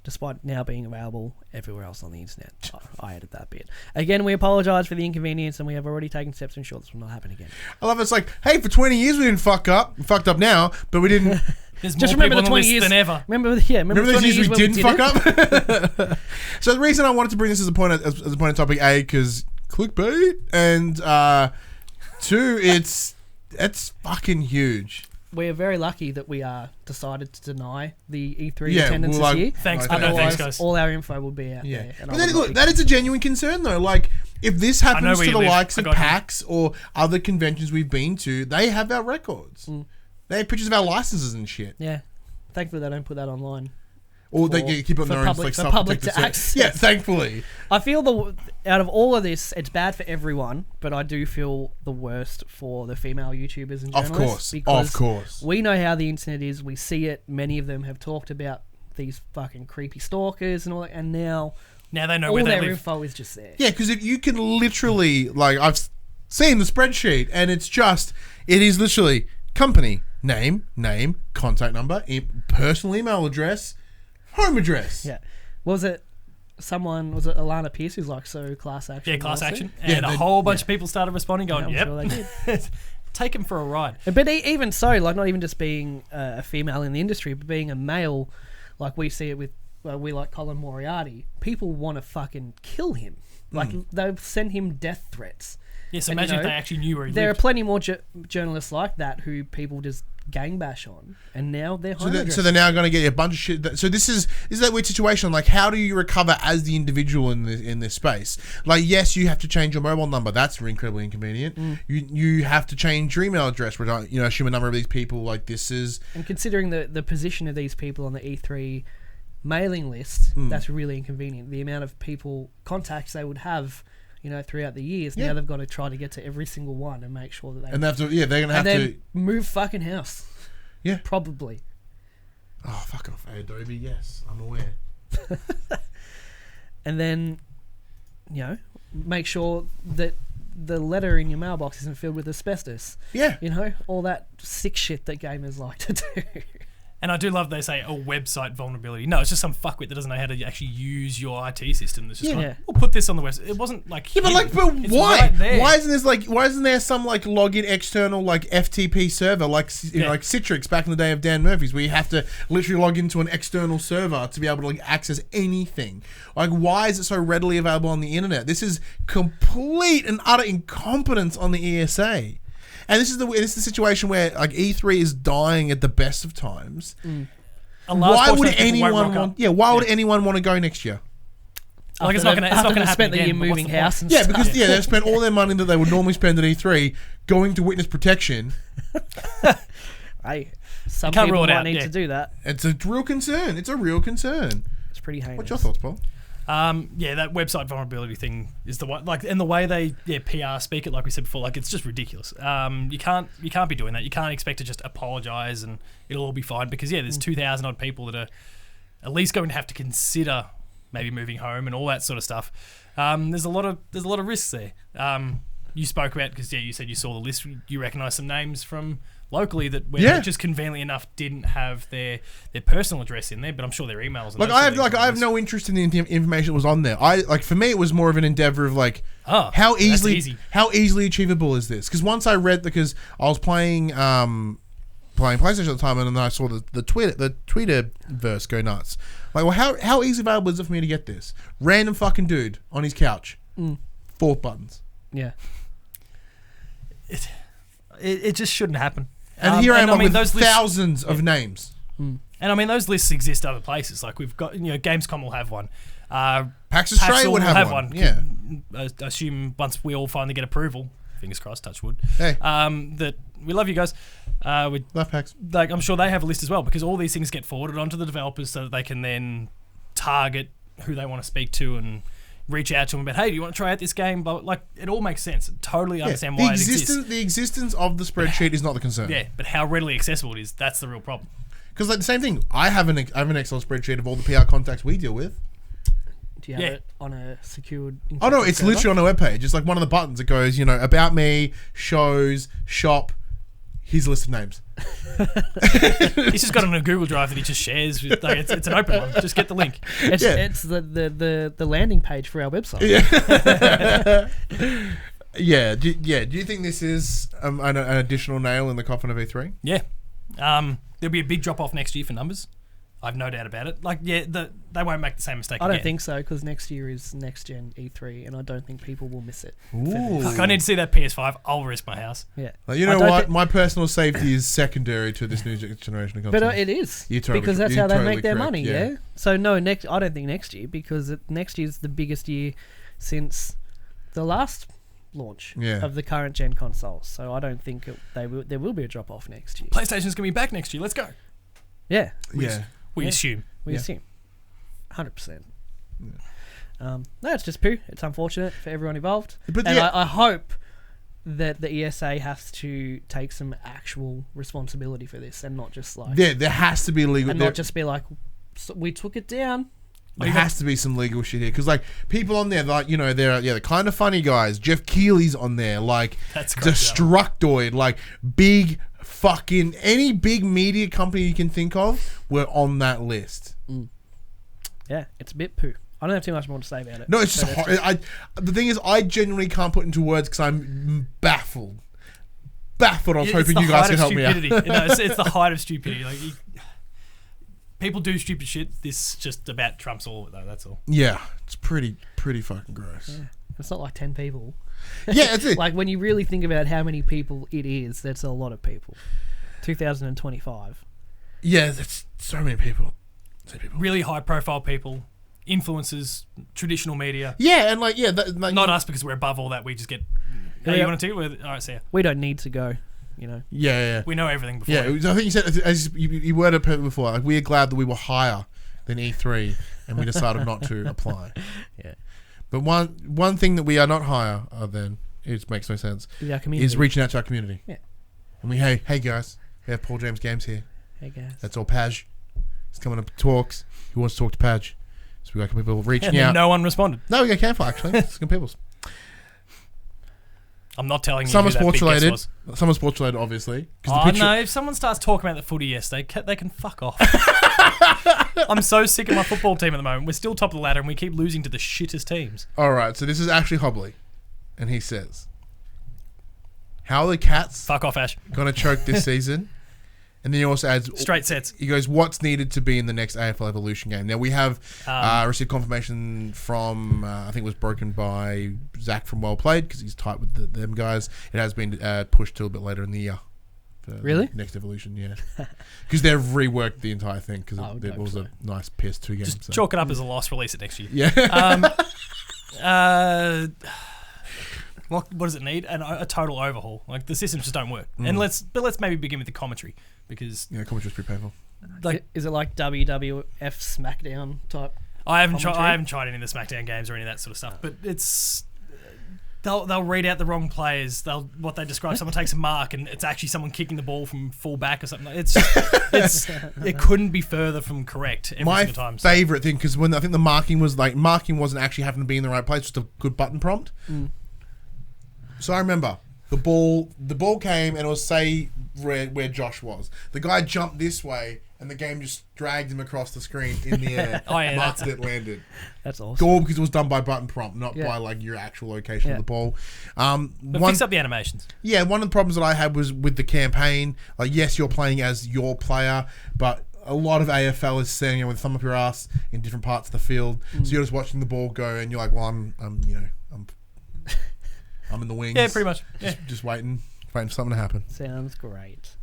despite now being available everywhere else on the internet. I added that bit. Again, we apologise for the inconvenience and we have already taken steps to ensure this will not happen again. I love it's like, hey, for 20 years we didn't fuck up. We fucked up now, but we didn't. There's Just more remember people the on 20 list years than ever. Remember the Remember 20 those years we didn't did fuck it? up? So the reason I wanted to bring this as a point of topic, A, because clickbait, and 2, it's fucking huge. We're very lucky that we decided to deny the E3 Yeah, attendance well, this year. Thanks, Okay. no thanks, Otherwise, guys. all our info would be out Yeah, there. And but I then, would not look, be- that is a genuine concern though. Like, if this happens where to you the live. likes I of got you. PAX or other conventions we've been to, they have our records. They have pictures of our licenses and shit. Yeah. Thankfully, they don't put that online. Or they keep it on for their own public- like for public self-protected to server. access. Yeah, thankfully. I feel out of all of this, it's bad for everyone, but I do feel the worst for the female YouTubers and Of journalists. course. Of course. We know how the internet is. We see it. Many of them have talked about these fucking creepy stalkers and all that, and now Now they know all where they their live. info is just there. Yeah, because if you can literally, like, I've seen the spreadsheet, and it is literally company, name, contact number, personal email address, home address. Yeah. Was it Alana Pierce who's like, so class action? Yeah, class also? action. Yeah, And a they- whole bunch of people started responding going, I'm yep. sure they did. Take him for a ride. But even so, like, not even just being a female in the industry, but being a male, like we see it with, we like Colin Moriarty, people want to fucking kill him. Like, they've sent him death threats. Yes, And, imagine you know, if they actually knew where he There are lived. plenty more journalists like that who people just gang bash on, and now they're home So addresses. they're now going to get a bunch of shit. So this is that weird situation. Like, how do you recover as the individual in this space? Like, yes, you have to change your mobile number. That's incredibly inconvenient. You have to change your email address, which I assume a number of these people like this is. And considering the position of these people on the E3 mailing list, that's really inconvenient. The amount of contacts they would have, throughout the years. Yeah. Now they've got to try to get to every single one and make sure that they... And they have to. Yeah, they're going to have and to. then move fucking house. Yeah. Probably. Oh, fuck off, Adobe. Yes, I'm aware. And then, make sure that the letter in your mailbox isn't filled with asbestos. Yeah. All that sick shit that gamers like to do. And I do love they say a website vulnerability. No, it's just some fuckwit that doesn't know how to actually use your IT system. That's just Yeah. like, we'll put this on the website. It wasn't like Yeah, but like, hidden. but It's why? right there. Why isn't there some like login external like FTP server like like Citrix back in the day of Dan Murphy's, where you have to literally log into an external server to be able to like access anything? Like, why is it so readily available on the internet? This is complete and utter incompetence on the ESA. And this is the situation where like E3 is dying at the best of times. A large Why portion would of people won't anyone rock want? up. Yeah, why would anyone want to go next year? Like it's not going to happen spent the year again. but what's moving the point? house and Yeah, stuff. because they've spent all their money that they would normally spend at E3 going to witness protection. Hey, some can't people rule it might out, need yeah. to do that. It's a real concern. It's a real concern. It's pretty heinous. What's your thoughts, Paul? Yeah, that website vulnerability thing is the one. Like, and the way they PR speak it, like we said before, like it's just ridiculous. You can't be doing that. You can't expect to just apologise and it'll all be fine because there's 2,000 odd people that are at least going to have to consider maybe moving home and all that sort of stuff. There's a lot of risks there. You spoke about because you said you saw the list. You recognise some names from locally that where they just conveniently enough didn't have their personal address in there, but I'm sure their emails. And Like I have no interest in the information that was on there. For me it was more of an endeavor of like how easily achievable is this? Because once I read because I was playing PlayStation at the time and then I saw the Twitter verse go nuts. Like, well, how easy available is it for me to get this? Random fucking dude on his couch, 4 buttons. Yeah. It just shouldn't happen. And here I am with those lists, thousands of names. and I mean those lists exist other places. Like we've got Gamescom will have one. PAX Australia would have one. Yeah. I assume once we all finally get approval, fingers crossed, touch wood. Hey. That we love you guys. We Love PAX. like I'm sure they have a list as well because all these things get forwarded onto the developers so that they can then target who they want to speak to and reach out to them about, hey, do you want to try out this game? But like, it all makes sense. Totally understand why it exists. The existence of the spreadsheet is not the concern. Yeah, but how readily accessible it is, that's the real problem. Because like the same thing, I have an Excel spreadsheet of all the PR contacts we deal with. Do you have it on a secured? Oh no, it's server? literally on a webpage. It's like one of the buttons that goes, about me, shows, shop. Here's a list of names. He's just got it on a Google Drive that he just shares. With, like, it's an open one. Just get the link. It's the landing page for our website. Yeah. Do you think this is an additional nail in the coffin of E3? Yeah. There'll be a big drop off next year for numbers. I've no doubt about it. Like, they won't make the same mistake I again. don't think so because next year is next gen E3, and I don't think people will miss it. Ooh. Fuck, I need to see that PS5. I'll risk my house. Yeah. Like, you know what? My personal safety is secondary to this new generation of console. But it is because that's how they make their money. Yeah. So no, I don't think next year because next year's the biggest year since the last launch of the current gen consoles. So I don't think there will be a drop off next year. PlayStation's gonna be back next year. Let's go. Yeah. We assume. We assume. 100%. No, it's just poo. It's unfortunate for everyone involved. But I hope that the ESA has to take some actual responsibility for this and not just like... Yeah, there has to be legal... And not just be like, we took it down. There has to be some legal shit here. Because, like, people on there, like, they're the kind of funny guys. Jeff Keighley's on there. Like, Destructoid. Like, big... Fucking any big media company you can think of were on that list. Yeah, it's a bit poo. I don't have too much more to say about it. No, it's just the thing is, I genuinely can't put into words because I'm baffled. I was hoping you guys could help me out. It's the height of stupidity. Like people do stupid shit. This just about trumps all of it, though. That's all. Yeah, it's pretty fucking gross. Yeah. It's not like 10 people. Yeah, that's it. Like when you really think about how many people it is, that's a lot of people. 2025. Yeah, that's so many people. Really high profile people, influencers, traditional media. Yeah, and not us because we're above all that. We just get. Hey, you want to do it? All right, see ya. We don't need to go. Yeah. We know everything before. Yeah, I think you said as you worded it before. Like, we're glad that we were higher than E3, and we decided not to apply. Yeah. But one thing that we are not higher than, it makes no sense, is reaching out to our community. Yeah. And hey guys, we have Paul James Games here. Hey guys. That's all Paj. He's coming up to talks. He wants to talk to Paj. So we got people reaching out. No one responded. No, we got Canfire actually. Some people. I'm not telling you Some are who that sports big guest related. was. Some are sports related, obviously. 'Cause the Oh, picture- no, if someone starts talking about the footy, yes, they can fuck off. I'm so sick of my football team at the moment. We're still top of the ladder and we keep losing to the shittest teams. All right, so this is actually Hobley. And he says, how are the Cats Fuck off, Ash. going to choke this season? And then he also adds... Straight sets. He goes, what's needed to be in the next AFL Evolution game? Now, we have received confirmation from, I think it was broken by Zach from Well Played, because he's tight with them guys. It has been pushed to a bit later in the year. For Really? the next Evolution, yeah. Because they've reworked the entire thing, because it was so. a nice PS2 game. Just so. chalk it up as a loss, release it next year. Yeah. What does it need? A total overhaul. Like, the systems just don't work. And let's maybe begin with the commentary, because Yeah, commentary's pretty painful. Like, is it like WWF SmackDown type? I haven't commentary? tried any of the SmackDown games or any of that sort of stuff. But it's they'll read out the wrong players. What they describe. Someone takes a mark and it's actually someone kicking the ball from full back or something. It couldn't be further from correct every My single time. favorite thing, because when I think the marking wasn't actually having to be in the right place, just a good button prompt. So I remember the ball came and it was say where Josh was. The guy jumped this way and the game just dragged him across the screen in the air. Oh, yeah, marked it landed. That's awesome. All because it was done by button prompt, not Yeah. by like your actual location of Yeah. the ball. But fix up the animations. Yeah, one of the problems that I had was with the campaign. Like, yes, you're playing as your player, but a lot of AFL is standing with thumb up your ass in different parts of the field. So you're just watching the ball go, and you're like, "Well, I'm in the wings." Yeah, pretty much. Yeah, Just waiting for something to happen. Sounds great.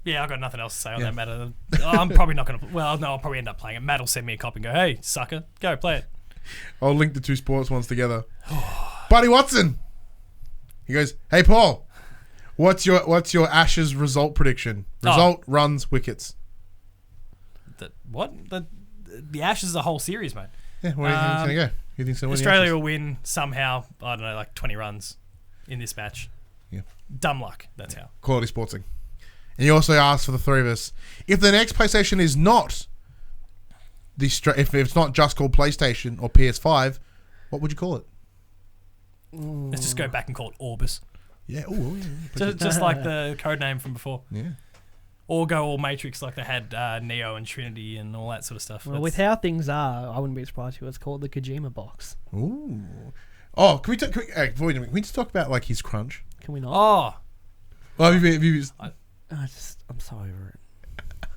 yeah. I've got nothing else to say on Yeah. that matter. I'm probably not going to. Well, no, I'll probably end up playing it. Matt will send me a copy and go, "Hey, sucker, go play it." I'll link the two sports ones together. Buddy Watson. He goes, "Hey Paul, what's your Ashes result prediction? Result, runs, wickets." The Ashes is a whole series, mate. Yeah, where do you think it's gonna go? You think so? Australia will win somehow. I don't know, like 20 runs in this match. Yeah. Dumb luck. That's how. Quality sporting. And you also asked for the three of us, if the next PlayStation is not if it's not just called PlayStation or PS5, what would you call it? Let's just go back and call it Orbis. Yeah, Just like the code name from before. yeah. Or go all Matrix like they had Neo and Trinity and all that sort of stuff. Well, with how things are, I wouldn't be surprised if it was called the Kojima box. Ooh. Oh, can we just talk about like his crunch? Can we not? Oh, Well, have you I'm so over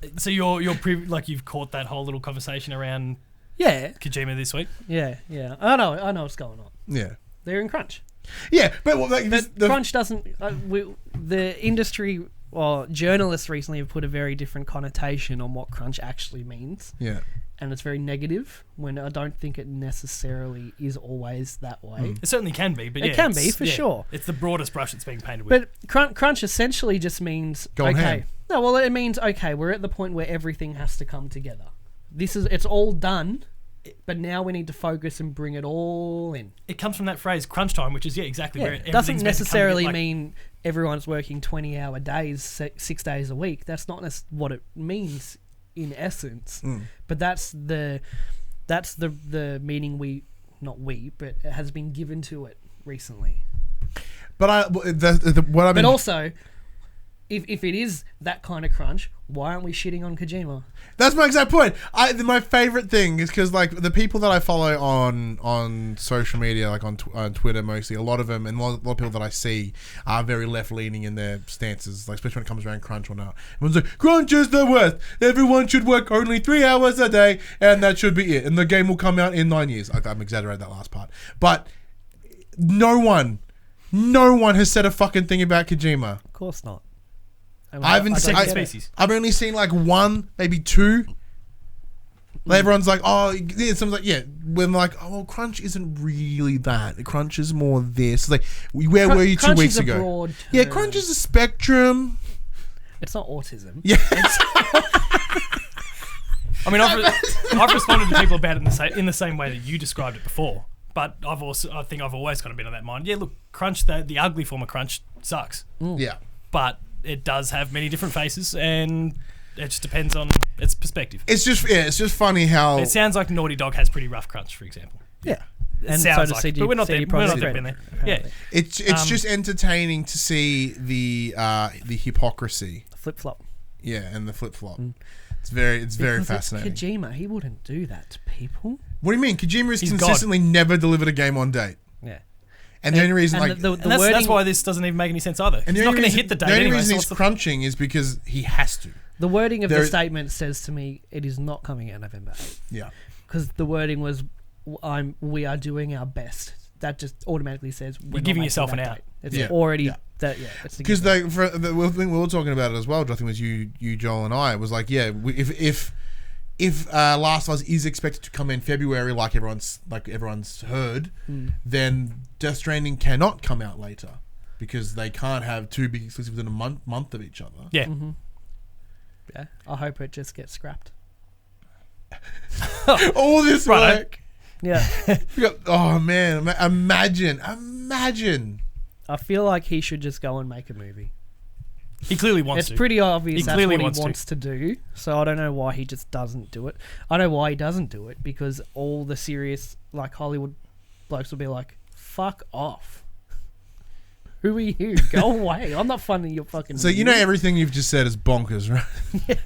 it. so you've caught that whole little conversation around Yeah, Kojima this week? yeah. I know what's going on. yeah. They're in crunch. Yeah, but like, Crunch doesn't. The industry or journalists recently have put a very different connotation on what crunch actually means, yeah. and it's very negative. When I don't think it necessarily is always that way. It certainly can be, but It yeah, can be, for sure. It's the broadest brush it's being painted with. But crunch essentially just means Going ham. No, well, it means we're at the point where everything has to come together. It's all done, but now we need to focus and bring it all in. It comes from that phrase crunch time, which is exactly where It everything's doesn't meant to come necessarily together, like- mean everyone's working 20-hour days, 6 days a week. That's not what it means in essence. But that's the meaning but it has been given to it recently. But what I mean. But also, if it is that kind of crunch, why aren't we shitting on Kojima? That's my exact point. My favorite thing is because like the people that I follow on social media, like on Twitter mostly, a lot of them and a lot of people that I see are very left leaning in their stances, like especially when it comes around crunch or not. Everyone's like, crunch is the worst. Everyone should work only 3 hours a day, and that should be it. And the game will come out in 9 years. I'm exaggerating that last part, but no one has said a fucking thing about Kojima. Of course not. I've only seen like one, maybe two. Like everyone's like, oh, yeah. Someone's like, yeah. When like, oh, well, crunch isn't really that. Crunch is more this. It's like, where were you 2 weeks ago? Broad Yeah, term. crunch is a spectrum. It's not autism. Yeah. I mean, I've responded to people about it in the same way that you described it before. But I think I've always kind of been on that mind. Yeah, look, crunch, the ugly form of crunch sucks. Yeah. But it does have many different faces, and it just depends on its perspective. It's just funny how It sounds like Naughty Dog has pretty rough crunch, for example. Yeah. And sounds so like does it, but we're not there. CD We're not Projekt there. Red, Been there. Yeah. apparently. It's just entertaining to see the hypocrisy. Flip flop. Yeah, and the flip flop. It's very fascinating. It's Kojima. He wouldn't do that to people. What do you mean? Kojima has He's consistently never delivered a game on date. Yeah. And the only reason, and like, the And that's wording, why this doesn't even make any sense either. and He's the not only going to reason- hit the date The only anyway. reason So he's what's the- crunching is because he has to. the wording of there- the statement says to me it is not coming out November 8th. Yeah. Because the wording was, we are doing our best. That just automatically says we're not giving making yourself that an out. date. It's Yeah. already Yeah. that. Yeah, it's a Because given. the thing we were talking about it as well, which I think was you, Joel, and I. It was like, yeah, if Last of Us is expected to come in February, like everyone's heard, then Death Stranding cannot come out later because they can't have two big exclusives within a month of each other. Yeah. Yeah, I hope it just gets scrapped. All this Right. work. Yeah, Oh man, imagine. I feel like he should just go and make a movie. He clearly wants It's to. pretty obvious He that's clearly what he wants wants to do. So I don't know why he just doesn't do it. I know why he doesn't do it because all the serious like Hollywood blokes will be like, "Fuck off." Who are you? Go away. I'm not funding your fucking. So you know movie. everything you've just said is bonkers, right?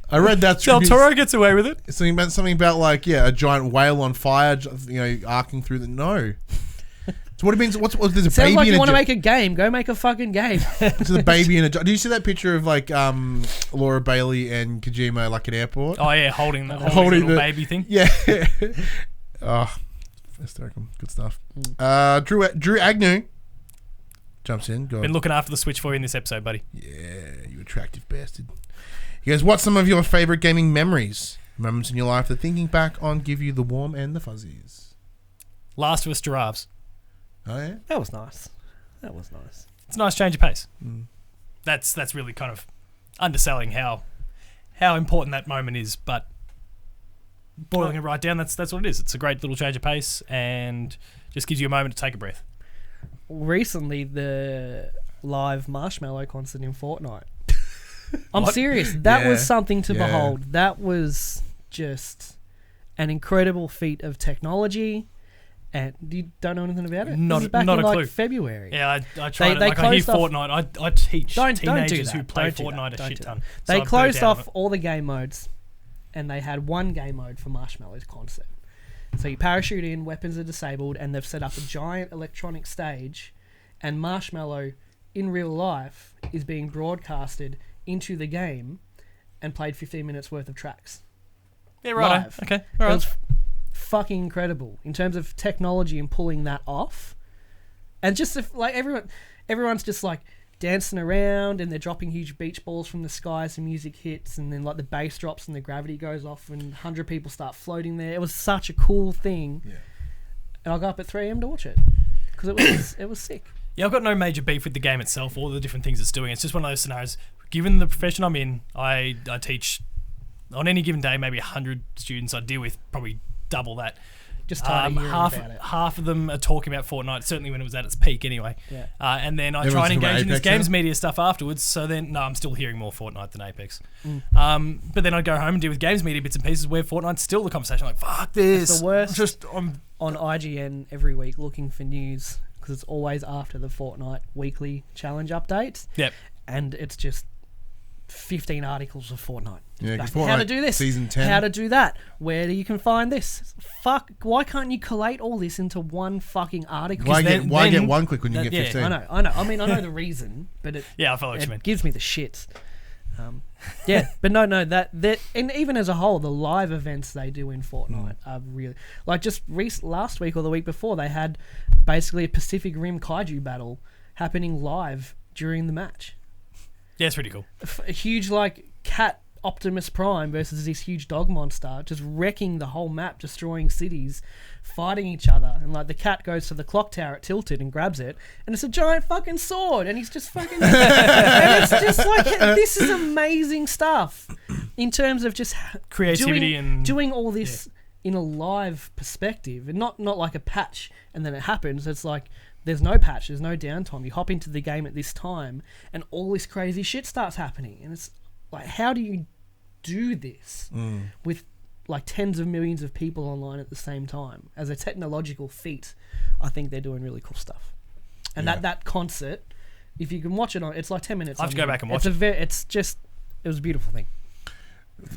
I read that Del Toro gets away with it. something about like a giant whale on fire, arcing through the no. So what it means? What's there's a Sounds baby like in you a want to make a game. Go make a fucking game. There's a baby in a. Do you see that picture of like Laura Bailey and Kojima like at airport? Oh yeah, holding the Holding little the- baby thing. Yeah. Oh, hysterical. Good stuff. Drew Agnew jumps in. Go Been on. looking after the Switch for you in this episode, buddy. Yeah, you attractive bastard. He goes, what's some of your favourite gaming memories? Moments in your life that thinking back on give you the warm and the fuzzies. Last of Us Giraffes. Oh, yeah? That was nice. It's a nice change of pace. That's really kind of underselling how important that moment is, but boiling it right down, that's what it is. It's a great little change of pace and just gives you a moment to take a breath. Recently, the live Marshmallow concert in Fortnite. I'm What? serious. That Yeah. was something to Yeah. behold. That was just an incredible feat of technology. And you don't know anything about it? Not- This is back not in a like clue. February. Yeah, I tried it. they Like I hear closed off- Fortnite. I teach Don't do teenagers that. who play Don't do Fortnite that. a Don't shit do ton. They So I've closed burnt out off on all the game modes, and they had one game mode for Marshmallow's concert. So you parachute in, weapons are disabled, and they've set up a giant electronic stage, and Marshmallow, in real life, is being broadcasted into the game and played 15 minutes worth of tracks. it. Yeah, right. live. Okay, It all right. was fucking incredible in terms of technology and pulling that off. And just like everyone's just like dancing around and they're dropping huge beach balls from the sky as the music hits, and then like the bass drops and the gravity goes off and 100 people start floating there. It was such a cool thing. Yeah. And I got up at 3 a.m. to watch it because it was sick. Yeah, I've got no major beef with the game itself or the different things it's doing. It's just one of those scenarios. Given the profession I'm in, I teach on any given day maybe 100 students. I deal with probably double that. Just tired of hearing about it. Half of them are talking about Fortnite, certainly when it was at its peak anyway. Yeah. And then I Everyone's try and talking about engage in this Apex games now? media stuff afterwards. So then, no, I'm still hearing more Fortnite than Apex. But then I go home and deal with games media bits and pieces where Fortnite's still the conversation. Like, fuck this. It's the worst. I'm On IGN every week looking for news because it's always after the Fortnite weekly challenge updates. Yep. And it's just 15 articles of Fortnite. Yeah, 'cause Like, how to Fortnite do this, Season 10. how to do that, where you can find this. Fuck, why can't you collate all this into one fucking article? Why then- get then- one click when you that- get yeah, 15? I know. I mean, I know the reason, but Yeah, I follow what you mean. it gives me the shits. Yeah, but no, that and even as a whole, the live events they do in Fortnite are really like just last week or the week before they had basically a Pacific Rim kaiju battle happening live during the match. Yeah, it's pretty cool. A huge like cat Optimus Prime versus this huge dog monster just wrecking the whole map, destroying cities, fighting each other, and like the cat goes to the clock tower at Tilted and grabs it, and it's a giant fucking sword, and he's just fucking and it's just like this is amazing stuff in terms of just Creativity and doing all this in a live perspective, and not like a patch and then it happens. It's like there's no patch, there's no downtime. You hop into the game at this time, and all this crazy shit starts happening, and it's like, how do you do this with like tens of millions of people online at the same time. As a technological feat, I think they're doing really cool stuff. And that concert, if you can watch it on, it's like 10 minutes. I have to go back and watch it. It was a beautiful thing.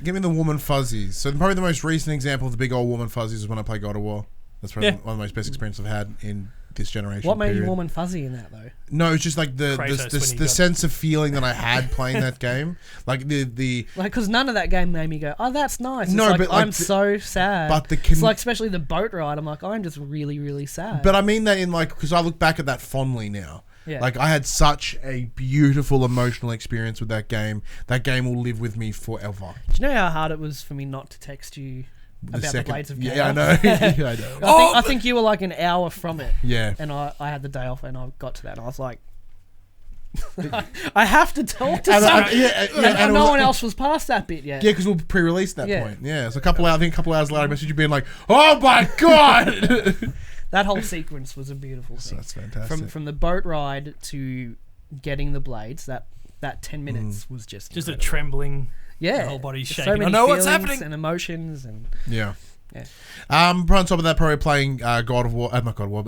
Give me the warm and fuzzies. So probably the most recent example of the big old warm and fuzzies is when I played God of War. That's probably one of the most best experiences I've had in this generation. What made you warm and fuzzy in that though? No, it's just like the sense of feeling that I had playing that game. Like the like, because none of that game made me go, oh, that's nice. It's no, like, but like I'm so sad. But it's like, especially the boat ride. I'm like, I'm just really, really sad. But I mean that in like, because I look back at that fondly now. Yeah. Like I had such a beautiful emotional experience with that game. That game will live with me forever. Do you know how hard it was for me not to text you about the Blades of Chaos? Yeah, I know. Yeah, I know. I think you were like an hour from it. Yeah. And I had the day off and I got to that and I was like, I have to talk to someone. And no one else was past that bit yet. Yeah, because we'll pre-release that point. Yeah, so a couple hours later, I messaged you being like, "Oh my god!" That whole sequence was a beautiful thing. That's fantastic. From the boat ride to getting the blades, that 10 minutes was just a trembling. Yeah, the whole body's so shaking. many I know what's feelings happening and emotions and yeah. Yeah. On top of that, probably playing God of War. Not God of War.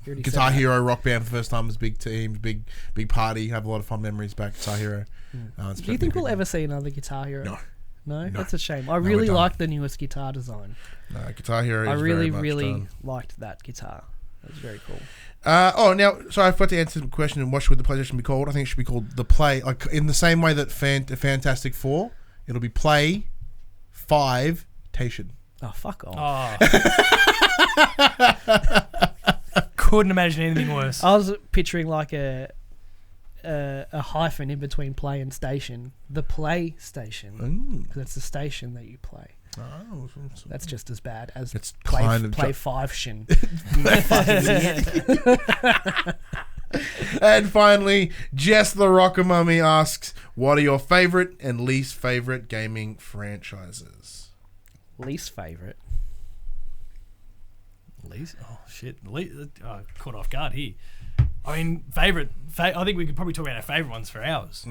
Guitar Hero Rock Band for the first time was big team, big party. Have a lot of fun memories back. Guitar Hero. Do you think we'll ever see another Guitar Hero? No. No, that's a shame. I really like the newest guitar design. No, Guitar Hero. I is really, very much really done. liked that guitar. It was very cool. Now, sorry, I forgot to answer the question. What should the PlayStation be called? I think it should be called the Play. Like in the same way that Fantastic Four, it'll be Play 5 Tation. Oh, fuck off. Couldn't imagine anything worse. I was picturing like a hyphen in between play and station. The PlayStation. Because it's the station that you play. Oh, that's just as bad as it's play 5-shin. And finally, Jess the Rocker Mummy asks, what are your favourite and least favourite gaming franchises? Least favourite? Least? Oh, shit. Caught off guard here. I mean, favourite. I think we could probably talk about our favourite ones for hours.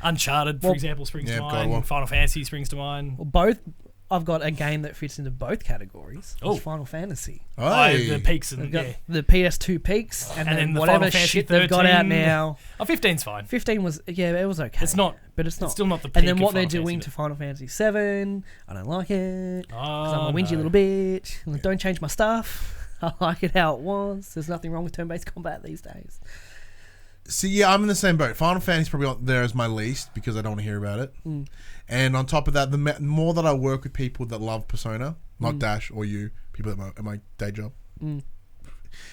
Uncharted, for example, springs to mind. Final Fantasy springs to mind. Well, both. I've got a game that fits into both categories. Oh, it's Final Fantasy. The peaks and got the PS2 peaks, and then the whatever shit they've got out now. 15's fine. 15 was it was okay. It's not, but it's not. It's still not the peak. And then what of they're Final doing Fantasy, to Final Fantasy 7, I don't like it because I'm a whingy little bitch. And don't change my stuff. I like it how it was. There's nothing wrong with turn-based combat these days. See, yeah, I'm in the same boat. Final Fantasy's probably up there as my least because I don't want to hear about it. And on top of that, the more that I work with people that love Persona, not Dash or you, people at my day job.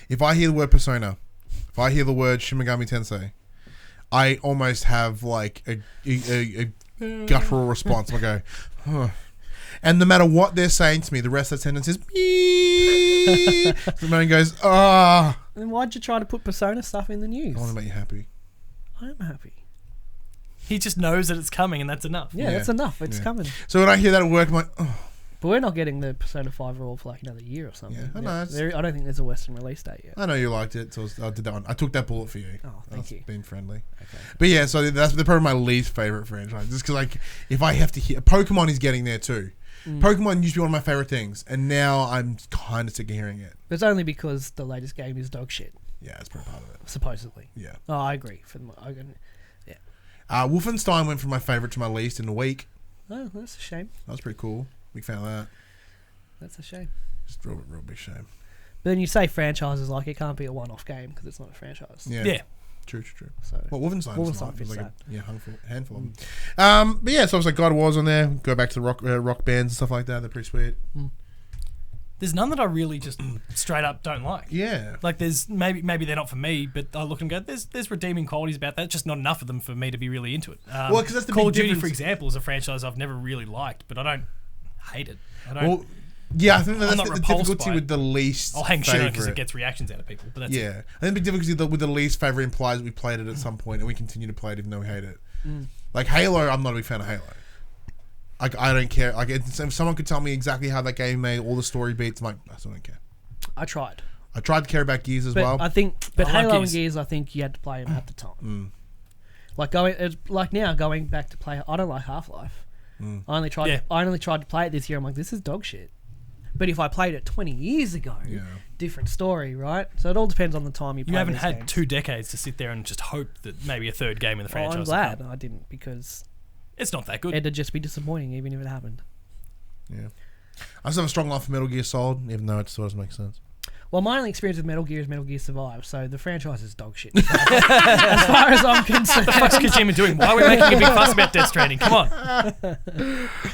If I hear the word Persona, if I hear the word Shin Megami Tensei, I almost have like a guttural response. I go, huh. And no matter what they're saying to me, the rest of the sentence is beep. The man goes, ah. Then why'd you try to put Persona stuff in the news? I want to make you happy. I am happy. He just knows that it's coming, and that's enough. Yeah, that's enough. It's coming. So when I hear that at work, I'm like, oh. But we're not getting the Persona 5 roll for like another year or something. Yeah, I know. I don't think there's a Western release date yet. I know you liked it, so I did that one. I took that bullet for you. Oh, thank you. Being friendly. Okay. But yeah, so that's probably my least favorite franchise. Just because, like, if I have to hear, Pokemon is getting there too. Pokemon used to be one of my favorite things, and now I'm kind of sick of hearing it. But it's only because the latest game is dog shit. Yeah, it's probably part of it. Supposedly. Yeah. Oh, I agree. Wolfenstein went from my favorite to my least in a week. Oh, that's a shame. That was pretty cool. We found that. That's a shame. Just real big shame. But then you say franchises like it can't be a one-off game because it's not a franchise. Yeah. True. So well, Wolfenstein fits like that. handful of them. But yeah, so I was like, God of War's on there. Go back to the rock bands and stuff like that. They're pretty sweet. There's none that I really just straight up don't like. Yeah. Like there's maybe they're not for me, but I look and go, there's redeeming qualities about that. Just not enough of them for me to be really into it. Well, because that's the Call big of Duty, difference. for example, is a franchise I've never really liked, but I don't hate it. Yeah, I think that's not the repulsed difficulty by with the least. I'll hang shit on favorite. because it gets reactions out of people. But that's it. I think the difficulty with the least favorite implies we played it at some point and we continue to play it even though we hate it. Like Halo, I'm not a big fan of Halo. Like I don't care. Like if someone could tell me exactly how that game made all the story beats, I'm like, I still don't care. I tried. I tried to care about Gears as well. I think, I like Halo and Gears. Gears, I think you had to play them at the time. Like going back to play. I don't like Half-Life. I only tried to play it this year. I'm like, this is dog shit. But if I played it 20 years ago, different story, right? So it all depends on the time you play. You haven't these had games. 2 decades to sit there and just hope that maybe a third game in the franchise. I'm glad I didn't, because it's not that good. it'd just be disappointing even if it happened. Yeah. I still have a strong love for Metal Gear Solid, even though it still doesn't make sense. Well, my only experience with Metal Gear is Metal Gear Survive, so the franchise is dog shit. As far as I'm concerned. What the fuck's Kojima doing? Why are we making a big fuss about Death Stranding? Come on.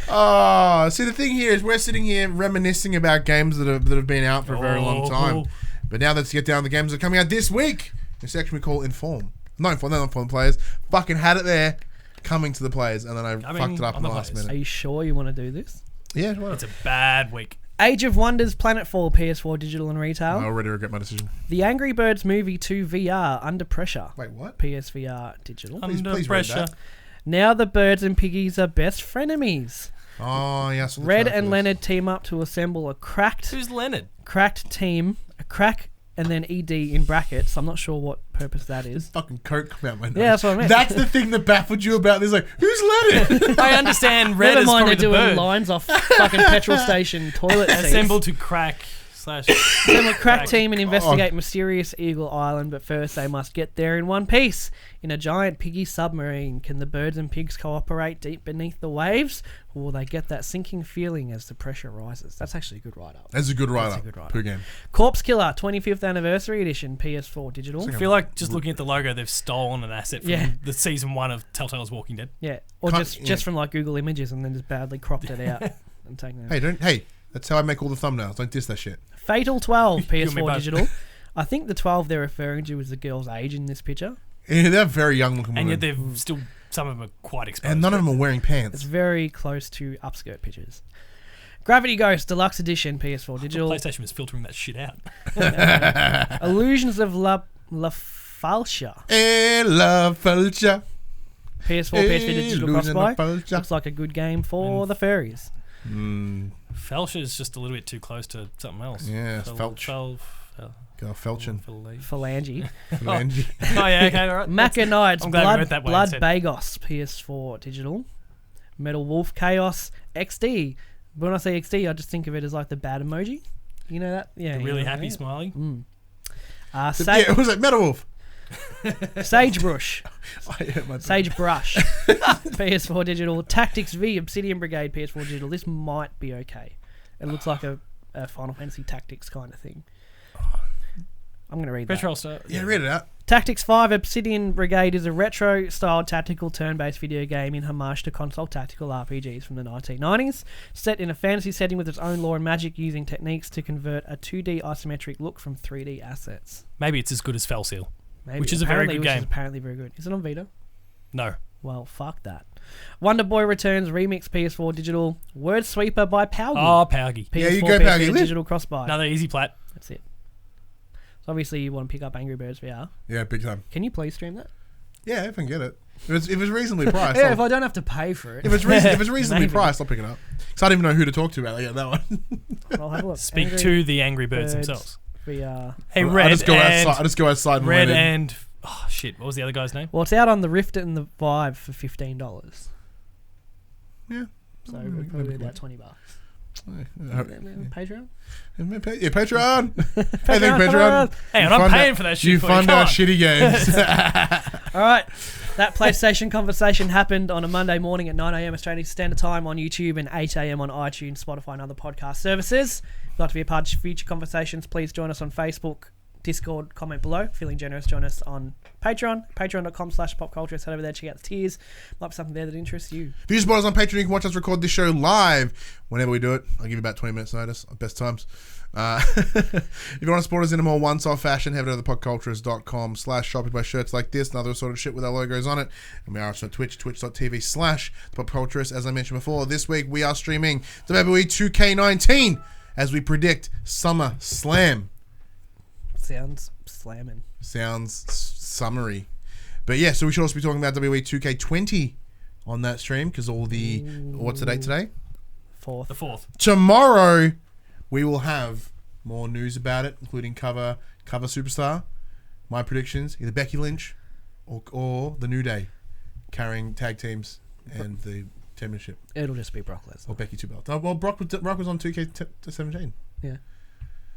Oh, see, the thing here is we're sitting here reminiscing about games that have been out for a very long time. But now let's get down to the games that are coming out this week. The section we call Inform. Not Inform the players. Fucking had it there, coming to the players, and then I fucked it up in the last minute. Are you sure you want to do this? Yeah, sure. It's a bad week. Age of Wonders Planetfall, PS4 digital and retail. I already regret my decision. The Angry Birds Movie 2 VR, Under Pressure. Wait, what? PSVR digital. Please read pressure. that. Now the birds and piggies are best frenemies. Oh, yes. Red and Leonard team up to assemble a cracked Who's Leonard? team, a crack and then ED in brackets. I'm not sure what purpose that is. Fucking coke come out my nose. Yeah, that's what I meant. That's the thing that baffled you about this. Like, who's Leonard? I understand red Never is mind, probably they're the doing bird. lines off fucking petrol station toilet seats. Assemble to crack / Assemble a crack team and investigate mysterious Eagle Island, but first they must get there in one piece. In a giant piggy submarine, can the birds and pigs cooperate deep beneath the waves, or will they get that sinking feeling as the pressure rises? That's actually a good write-up. That's a good write-up. That's a good write-up. Poo game. Corpse Killer 25th Anniversary Edition, PS4 digital. I feel like just looking at the logo, they've stolen an asset from the season 1 of Telltale's Walking Dead. Yeah, or just from like Google Images and then just badly cropped it out and taken it. Hey, that's how I make all the thumbnails. Don't diss that shit. Fatal 12 You and me PS4 both. digital. I think the 12 they're referring to is the girl's age in this picture. Yeah, they're very young looking And women. yet they've still, some of them are quite exposed. And none of them are wearing It's pants. very close to upskirt pictures. Gravity Ghost Deluxe Edition PS4 digital. PlayStation was filtering that shit out. Illusions of La Falcia La Falcia. PS4 PSV digital Illusion cross-buy. of Falcia. Looks like a good game for the furries. Felch is just a little bit too close to something else. Yeah, it's Felch. Go Felchin. Phalange. Phalange. Oh yeah, okay, all right. Machanides I'm glad we went that way Blood instead. Bagos PS4 digital. Metal Wolf Chaos XD. When I say XD, I just think of it as like the bad emoji. You know that? Yeah. The you really know happy that? smiley. Yeah, it was like Metal Wolf. Sagebrush. I hurt my Sagebrush. PS4 digital. Tactics V Obsidian Brigade PS4 digital. This might be okay. It looks like a Final Fantasy Tactics kind of thing. I'm going to read that. Petrol Star. Yeah, read it out. Tactics 5 Obsidian Brigade is a retro-style tactical turn-based video game in homage to console tactical RPGs from the 1990s, set in a fantasy setting with its own lore and magic, using techniques to convert a 2D isometric look from 3D assets. Maybe it's as good as Fell Seal. Maybe. Which is a very good game. Is apparently very good. Is it on Vita? No. Well, fuck that. Wonder Boy Returns Remix PS4 digital. Word Sweeper by Paugi. Oh, Paugi. PS4 Yeah, you go, PSV Paugi. digital cross-buy. Another easy plat. That's it. So obviously you want to pick up Angry Birds VR. Yeah, big time. Can you please stream that? Yeah, if I can get it. If it's reasonably priced. Yeah, I'll- if I don't have to pay for it. if it's reasonably Maybe. priced, I'll pick it up. Because I don't even know who to talk to about that one. I'll have a look. Speak Angry to the Angry Birds Birds themselves. VR. Hey, I Red just go and outside. I just go outside and Red let in. and oh shit, what was the other guy's name? Well, it's out on the Rift and the Vive for $15. Yeah. So it'll probably be about $20. Patreon? Yeah, Patreon. Hey, thank Come Patreon. on. Hey, and You I'm fund paying our- for that shit. You for fund Come our on. shitty games. All right. That PlayStation conversation happened on a Monday morning at 9 a.m. Australian Standard Time on YouTube and 8 a.m. on iTunes, Spotify, and other podcast services. If you'd like to be a part of future conversations, please join us on Facebook, Discord, comment below. Feeling generous, join us on Patreon, patreon.com/popculture. Head over there, check out the tiers. Might be something there that interests you. If you support us on Patreon, you can watch us record this show live whenever we do it. I'll give you about 20 minutes notice, best times. If you want to support us in a more one-off fashion, head over to thepopculturist.com/shop. We buy shirts like this and other sort of shit with our logos on it. And we are also on Twitch, twitch.tv/thepopculturist. As I mentioned before, this week we are streaming WWE 2K19 as we predict Summer Slam. Sounds slamming. Sounds summary. But yeah, so we should also be talking about WWE 2K20 on that stream because all the... What's the date today? Fourth. The 4th. Tomorrow we will have more news about it, including cover superstar, my predictions, either Becky Lynch or the New Day carrying tag teams and the championship. It'll just be Brock Lesnar. Or Becky 2 belts. Oh, well, Brock was on 2K17. Yeah.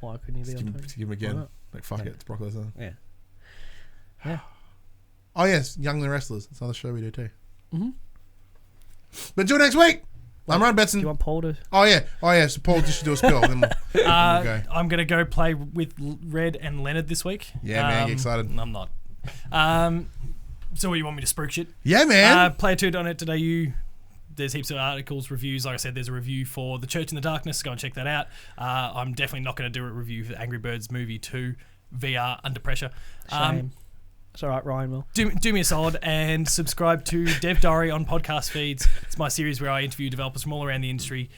Why couldn't he be on 20? To give him again. Like, fuck it. It's Brock Lesnar. Yeah. Yeah. Oh, yes. Young and the Wrestlers. That's another show we do too. Mm-hmm. But until next week, I'm Ryan Betson. Do you want Paul to... Oh, yeah. So Paul just should do a spill. Then we'll go. I'm going to go play with Red and Leonard this week. Yeah, man. Get excited. I'm not. So what, you want me to spruik shit? Yeah, man. Player2.net.au. There's heaps of articles, reviews. Like I said, there's a review for The Church in the Darkness. Go and check that out. I'm definitely not going to do a review for Angry Birds Movie 2 VR Under Pressure. Shame. It's all right, Ryan will. Do me a solid and subscribe to Dev Diary on podcast feeds. It's my series where I interview developers from all around the industry.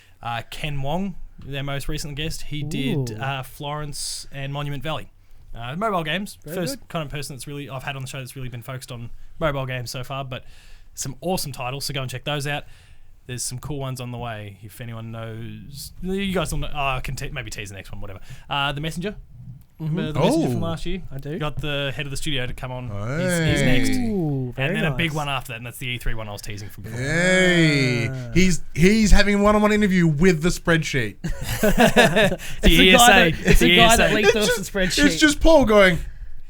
Ken Wong, their most recent guest, he did Florence and Monument Valley. Mobile games. First kind of person I've had on the show that's really been focused on mobile games so far, but some awesome titles, so go and check those out. There's some cool ones on the way. If anyone knows, you guys will know. I can maybe tease the next one, whatever. The Messenger. Remember the Messenger from last year? I do. Got the head of the studio to come on. Hey. He's next. Ooh, And then nice. a big one after that, and that's the E3 one I was teasing from before. Hey. He's having a one-on-one interview with the spreadsheet. It's the guy that leaked off the spreadsheet. It's just Paul going,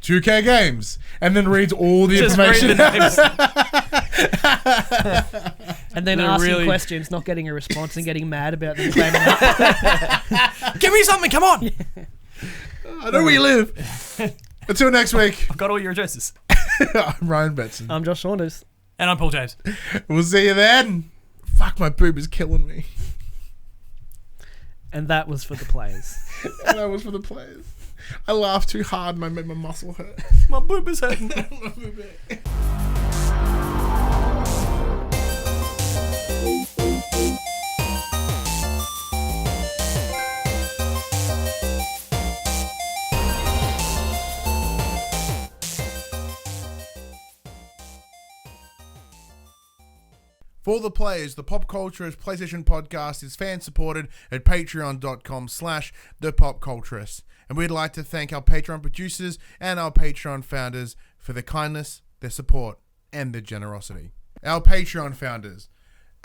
2K games, and then reads all the Just read information. the names. And then They're asking really- questions, not getting a response, and getting mad about them claiming that. Give me something, come on! I know where you live. Until next week, I've got all your addresses. I'm Ryan Betson. I'm Josh Saunders. And I'm Paul James. We'll see you then. Fuck, my boob is killing me. And that was for the players. And that was for the players. I laughed too hard and I made my muscle hurt. My boob is hurting. For the players, the Pop Culturist PlayStation podcast is fan-supported at patreon.com/thepopculturist. And we'd like to thank our Patreon producers and our Patreon founders for their kindness, their support, and their generosity. Our Patreon founders,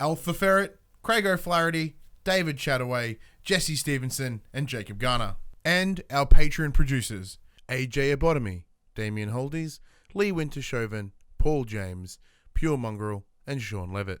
Alpha Ferret, Craig O'Flaherty, David Chataway, Jesse Stevenson, and Jacob Garner. And our Patreon producers, AJ Abotomy, Damien Holdies, Lee Wintershoven, Paul James, Pure Mongrel, and Sean Levitt.